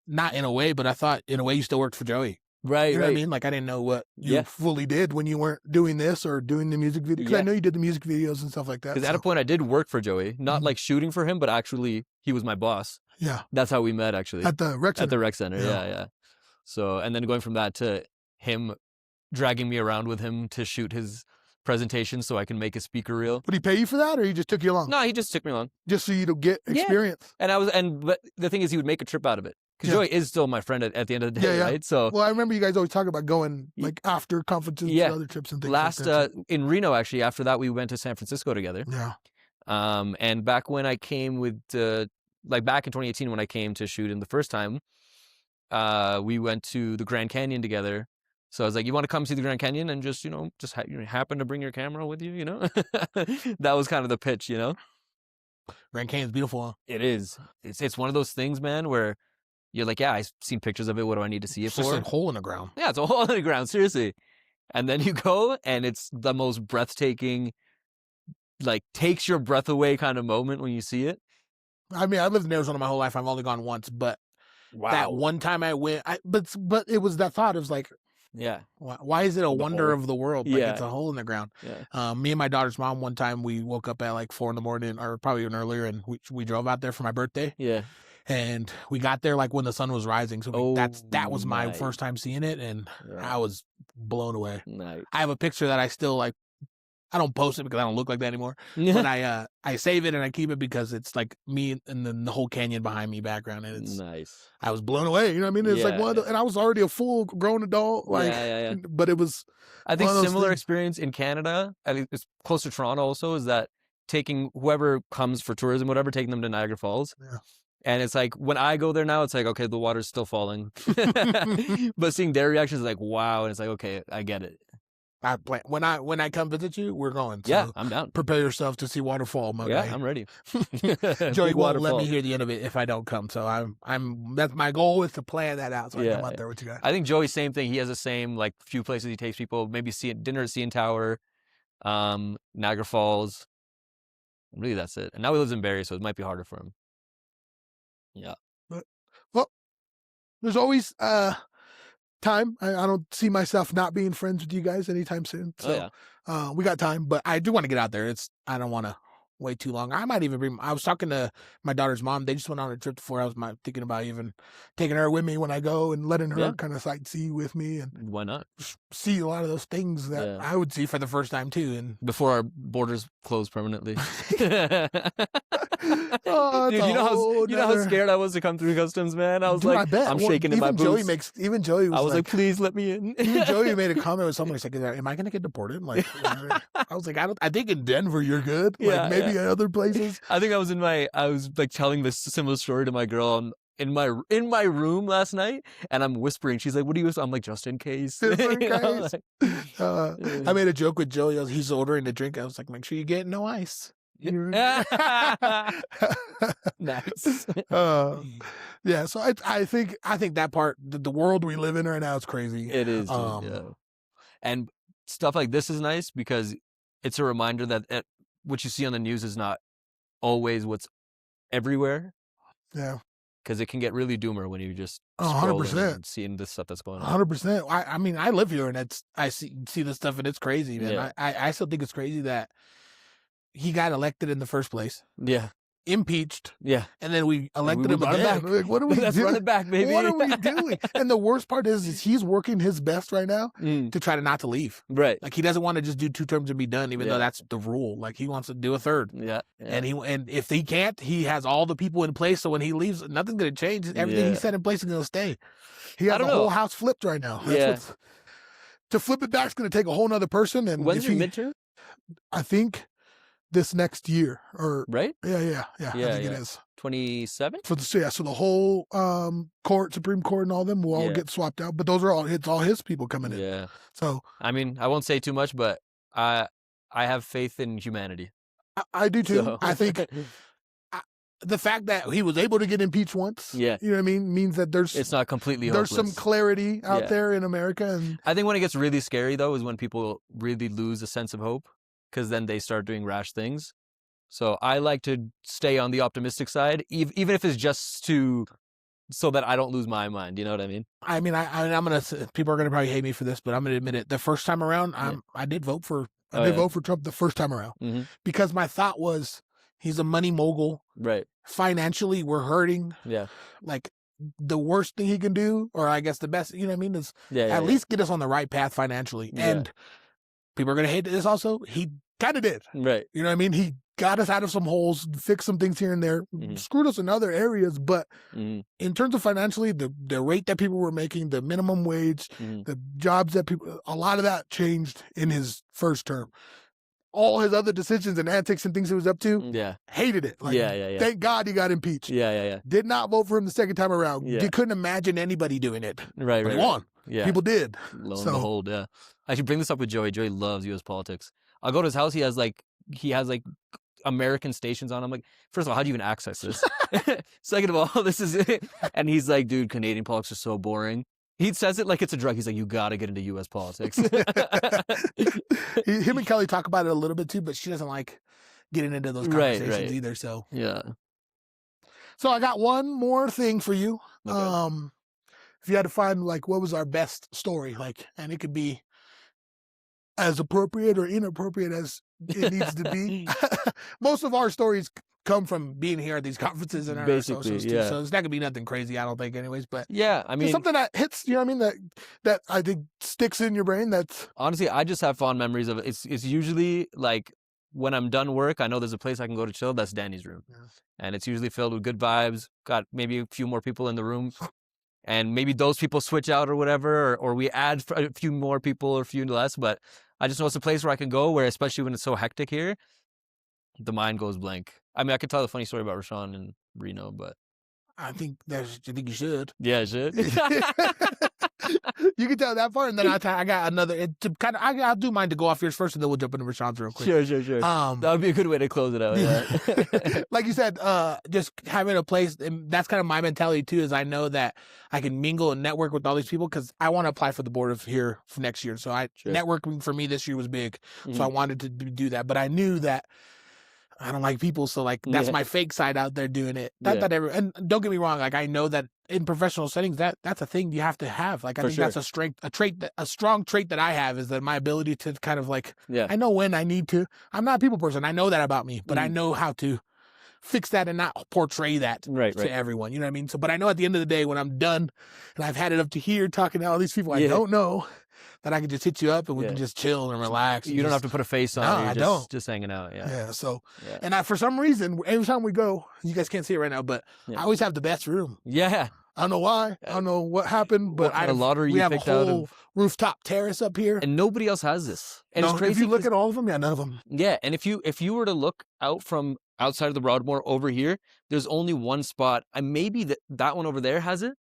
not in a way, but I thought in a way you still worked for Joey. Right. You know what I mean? Like I didn't know what you fully did when you weren't doing this or doing the music video. Because I know you did the music videos and stuff like that. Because at a point I did work for Joey, not like shooting for him, but actually he was my boss. Yeah. That's how we met actually. At the rec center. At the rec center. Yeah. So, and then going from that to him dragging me around with him to shoot his presentation so I can make a speaker reel. Would he pay you for that or he just took you along? No, he just took me along. Just so you to get experience. But the thing is he would make a trip out of it. Because Joey is still my friend at the end of the day, right? So, well, I remember you guys always talk about going like after conferences and other trips and things like that. In Reno, actually, after that, we went to San Francisco together. Yeah. And back when I came back in 2018 when I came to shoot in the first time, we went to the Grand Canyon together. So I was like, you want to come see the Grand Canyon and just happen to bring your camera with you, you know? That was kind of the pitch, you know? Grand Canyon's beautiful, huh? It is. It's one of those things, man, where you're like, yeah, I've seen pictures of it. What do I need to see it for? It's just a hole in the ground. Yeah, it's a hole in the ground, seriously. And then you go, and it's the most breathtaking, like, takes your breath away kind of moment when you see it. I mean, I've lived in Arizona my whole life. I've only gone once, but that one time I went, but it was that thought. It was like, why is it a wonder of the world? Like it's a hole in the ground. Yeah. Me and my daughter's mom, one time we woke up at like 4 a.m, or probably even earlier, and we drove out there for my birthday. Yeah. And we got there like when the sun was rising. So that was my first time seeing it, and I was blown away. Nice. I have a picture that I still like. I don't post it because I don't look like that anymore. But I save it and I keep it because it's like me and then the whole canyon behind me background, and it's nice. I was blown away. You know what I mean? It's like and I was already a full grown adult. Like, but it was. I think similar experience in Canada. At least it's close to Toronto. Also, is that taking whoever comes for tourism, whatever, taking them to Niagara Falls. Yeah. And it's like, when I go there now, it's like, okay, the water's still falling. But seeing their reactions is like, wow. And it's like, okay, I get it. I plan when I come visit you, we're going. So yeah, I'm down. Prepare yourself to see waterfall, my guy. I'm ready. Joey won't let me hear the end of it if I don't come. So that's my goal is to plan that out. So I come out there with you guys. I think Joey's same thing. He has the same like few places he takes people. Maybe dinner at CN Tower, Niagara Falls. Really, that's it. And now he lives in Barrie, so it might be harder for him. Yeah. But, well, there's always time. I don't see myself not being friends with you guys anytime soon. So we got time, but I do want to get out there. I don't want to wait too long. I might even bring. I was talking to my daughter's mom. They just went on a trip before. I was thinking about even taking her with me when I go and letting her kind of sightsee with me and why not see a lot of those things that I would see for the first time too. And before our borders close permanently. Oh, dude, you know how scared I was to come through customs, man. I was like, I'm shaking in my boots. Even Joey was I was like, please let me in. Even Joey made a comment with someone. He's like, am I going to get deported? Like, I was like, I think in Denver you're good. Like maybe at other places. I think I was like telling this similar story to my girl in my room last night, and I'm whispering. She's like, "What are you?" I'm like, "Just in case." I made a joke with Joey. He's ordering a drink. I was like, "Make sure you get no ice." Nice. Yeah. So I think that part, the world we live in right now is crazy. It is. And stuff like this is nice because it's a reminder that what you see on the news is not always what's everywhere. Yeah. Because it can get really doomer when you just 100% seeing the stuff that's going on. 100%. I mean, I live here and I see this stuff and it's crazy, man. Yeah. I still think it's crazy that he got elected in the first place. Yeah. Impeached. Yeah. And then we elected him again. Back. Like, what are we doing? Let's run it back, baby. What are we doing? And the worst part is he's working his best right now to try to not to leave. Right. Like he doesn't want to just do 2 terms and be done, even though that's the rule. Like he wants to do a third. Yeah. And if he can't, he has all the people in place. So when he leaves, nothing's going to change. Everything he set in place is going to stay. He has the whole house flipped right now. To flip it back is going to take a whole nother person. And when's your midterm? I think this next year, or right? Yeah. I think it is 27. So the whole Supreme Court, and all them will all get swapped out. But those are it's all his people coming in. Yeah. So I mean, I won't say too much, but I have faith in humanity. I do too. So. I think the fact that he was able to get impeached once, you know what I mean, means that it's not completely hopeless. There's some clarity out there in America. And I think when it gets really scary though is when people really lose a sense of hope. Because then they start doing rash things. So I like to stay on the optimistic side, even if it's just so that I don't lose my mind. You know what I mean? I mean, I'm gonna. People are gonna probably hate me for this, but I'm gonna admit it. The first time around, I did vote for. I did vote for Trump the first time around because my thought was he's a money mogul. Right. Financially, we're hurting. Yeah. Like the worst thing he can do, or I guess the best. You know what I mean? Is at least get us on the right path financially and. People are going to hate this also. He kind of did. Right. You know what I mean? He got us out of some holes, fixed some things here and there, screwed us in other areas. But in terms of financially, the rate that people were making, the minimum wage, the jobs that a lot of that changed in his first term. All his other decisions and antics and things he was up to, hated it. Like, thank God he got impeached. Yeah. Did not vote for him the second time around. You couldn't imagine anybody doing it. Right. But he won. Yeah. People did. Lo and behold, I should bring this up with Joey. Joey loves U.S. politics. I'll go to his house. He has like American stations on. I'm like, first of all, how do you even access this? Second of all, this is it. And he's like, dude, Canadian politics are so boring. He says it like it's a drug. He's like, you got to get into U.S. politics. Him and Kelly talk about it a little bit too, but she doesn't like getting into those conversations either. So So I got one more thing for you. Okay. If you had to find like what was our best story, like, and it could be as appropriate or inappropriate as it needs to be. Most of our stories come from being here at these conferences and our socials too. So it's not gonna be nothing crazy, I don't think, anyways. But I mean, something that hits, you know what I mean, that I think sticks in your brain. That's honestly, I just have fond memories of it. It's usually like when I'm done work, I know there's a place I can go to chill. That's Danny's room, and it's usually filled with good vibes. Got maybe a few more people in the room. And maybe those people switch out or whatever, or we add a few more people or a few less. But I just know it's a place where I can go where, especially when it's so hectic here, the mind goes blank. I mean, I could tell a funny story about Rashawn and Reno, but I think you should. Yeah, I should. You can tell that part, and then I got another. I'll do mine to go off yours first, and then we'll jump into Rashawn's real quick. Sure. That would be a good way to close it out. Yeah. Like you said, just having a place, and that's kind of my mentality too. Is I know that I can mingle and network with all these people because I want to apply for the board of here for next year. So networking for me this year was big. So I wanted to do that, but I knew that I don't like people, so like that's my fake side out there doing it. And don't get me wrong, like I know that in professional settings that's a thing you have to have. Like I think that's a strong trait that I have is that my ability to kind of like I know when I need to. I'm not a people person. I know that about me, but I know how to fix that and not portray that to everyone. You know what I mean? So, but I know at the end of the day when I'm done and I've had it up to here talking to all these people I don't know, that I can just hit you up and we can just chill and relax. You don't have to put a face on. No, I don't. Just hanging out. Yeah. So, and for some reason, every time we go, you guys can't see it right now, but I always have the best room. Yeah. I don't know why. I don't know what happened, but we have a whole rooftop terrace up here, and nobody else has this. And it's crazy. If you look at all of them, none of them. Yeah, and if you were to look out from outside of the Broadmoor over here, there's only one spot. And maybe that one over there has it.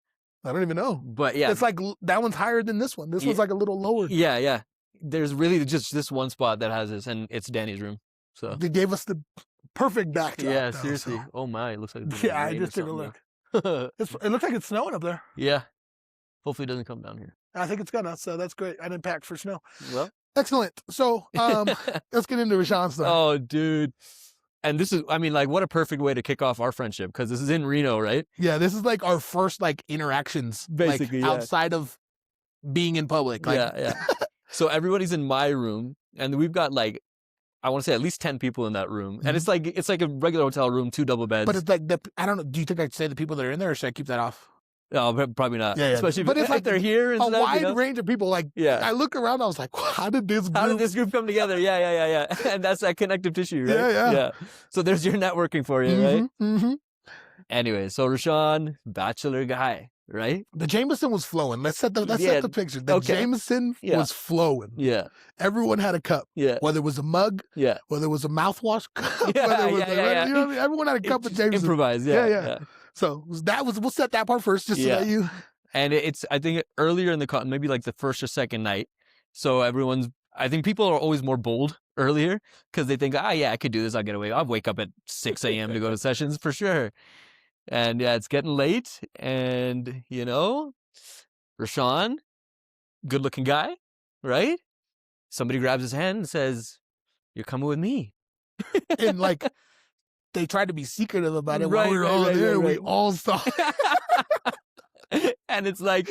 I don't even know. But yeah. It's like that one's higher than this one. This one's like a little lower. Yeah. There's really just this one spot that has this, and it's Danny's room. So they gave us the perfect backdrop. Yeah, seriously. So. Oh my, it looks like I just took a look. It looks like it's snowing up there. Yeah. Hopefully it doesn't come down here. I think it's gonna, so that's great. I didn't pack for snow. Well. Excellent. So let's get into Rashawn's stuff. Oh, dude. And this is, I mean, like, what a perfect way to kick off our friendship, because this is in Reno, right? Yeah, this is like our first like interactions, basically, like, outside of being in public. Like, yeah. So everybody's in my room, and we've got like, I want to say at least 10 people in that room, and it's like a regular hotel room, 2 double beds. But it's like I don't know. Do you think I'd say the people that are in there, or should I keep that off? No, probably not. Yeah. Especially if like they're here and a stuff, wide range of people. Like, I look around, I was like, how did this group come together? Yeah. And that's that connective tissue, right? Yeah. So there's your networking for you, right? Mm-hmm. Anyway, so Rashawn, bachelor guy, right? The Jameson was flowing. Let's set the picture. The Jameson was flowing. Yeah. Everyone had a cup. Yeah. Whether it was a mug. Yeah. Whether it was a mouthwash cup. Whether it was you know what I mean? Everyone had a cup of Jameson. Improvise. Yeah. So we'll set that part first, just so that you. And it's, I think earlier in the maybe like the first or second night. So I think people are always more bold earlier because they think, I could do this. I'll get away. I'll wake up at 6 a.m. to go to sessions for sure. And it's getting late. And, Rashawn, good looking guy, right? Somebody grabs his hand and says, "You're coming with me." And like, they tried to be secretive about it while we were all there. We all saw. And it's like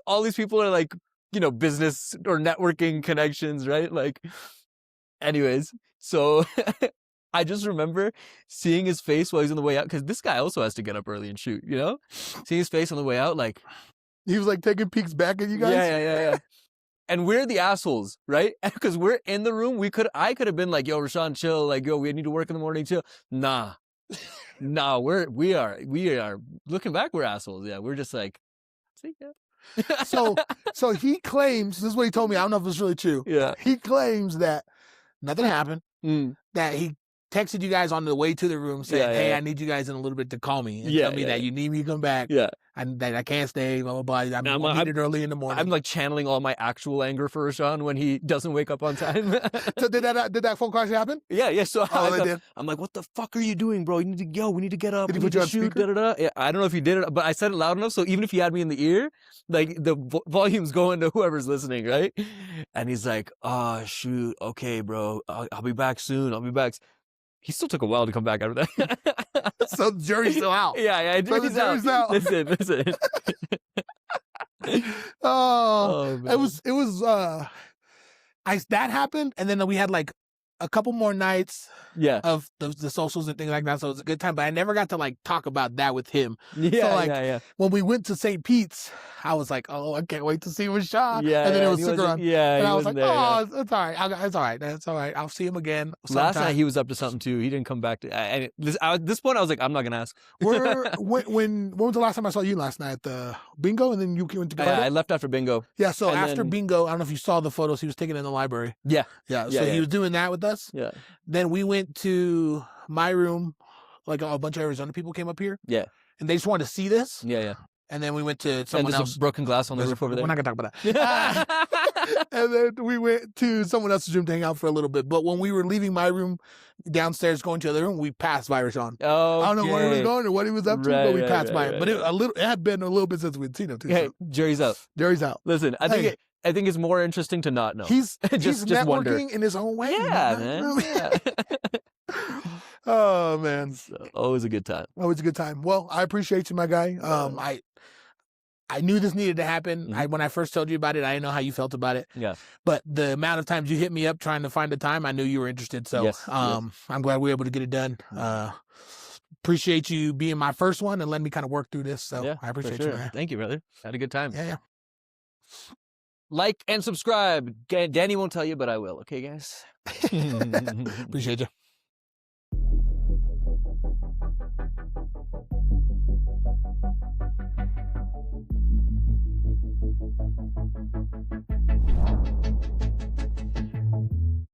all these people are like, business or networking connections, right? Like, anyways, so I just remember seeing his face while he's on the way out, because this guy also has to get up early and shoot, Seeing his face on the way out, like. He was like taking peeks back at you guys? Yeah. And we're the assholes, right? Because we're in the room. I could have been like, "Yo, Rashawn, chill. Like, yo, we need to work in the morning, chill." Nah, we are looking back, we're assholes. Yeah, we're just like, see ya. So he claims, this is what he told me. I don't know if it's really true. Yeah. He claims that nothing happened. That he texted you guys on the way to the room saying, "Hey, I need you guys in a little bit to call me and tell me that you need me to come back. Yeah. And that I can't stay, blah, blah, blah. I'm needed early in the morning." I'm like channeling all my actual anger for Rashawn when he doesn't wake up on time. So did that phone call happen? Yeah. So did. I'm like, "What the fuck are you doing, bro? We need to get up. Did he put you on speaker? Yeah, I don't know if he did it, but I said it loud enough so even if he had me in the ear, like the volume's going to whoever's listening, right? And he's like, "Oh, shoot. Okay, bro. I'll be back soon. I'll be back." He still took a while to come back out of that. So the jury's still out. Yeah, jury's out. Listen. Man. It was that happened, and then we had like a couple more nights of the socials and things like that, so it was a good time, but I never got to like talk about that with him. When we went to St. Pete's, I was like, "Oh, I can't wait to see Rashawn." And then it was super on. And I was like, "Oh, it's all right. It's all right. That's all right. I'll see him again sometime." Last night he was up to something too. He didn't come back to. And at this point, I was like, "I'm not gonna ask." When was the last time I saw you? Last night at the bingo, and then you went to go. I left after bingo. Yeah. So after bingo, I don't know if you saw the photos. He was taking in the library. Yeah. So he was doing that with us. Yeah. Then we went to my room. Like a bunch of Arizona people came up here. Yeah. And they just wanted to see this. Yeah. And then we went to someone else. A broken glass on the roof over there. We're not going to talk about that. And then we went to someone else's room to hang out for a little bit. But when we were leaving my room downstairs, going to the other room, we passed by Rashawn. Oh, I don't know where he was going or what he was up to, but we passed by him. But it had been a little bit since we'd seen him, too. Hey, so. Jerry's out. Jerry's out. Listen, I think it's more interesting to not know. He's just networking wonder. in his own way. Yeah, man. Yeah. Oh, man. So, always a good time. Always a good time. Well, I appreciate you, my guy. I knew this needed to happen. Mm-hmm. When I first told you about it, I didn't know how you felt about it. Yeah. But the amount of times you hit me up trying to find a time, I knew you were interested. So yes. I'm glad we were able to get it done. Appreciate you being my first one and letting me kind of work through this. So I appreciate you, man. Thank you, brother. Had a good time. Yeah. Like and subscribe. Danny won't tell you, but I will. Okay, guys? Appreciate you.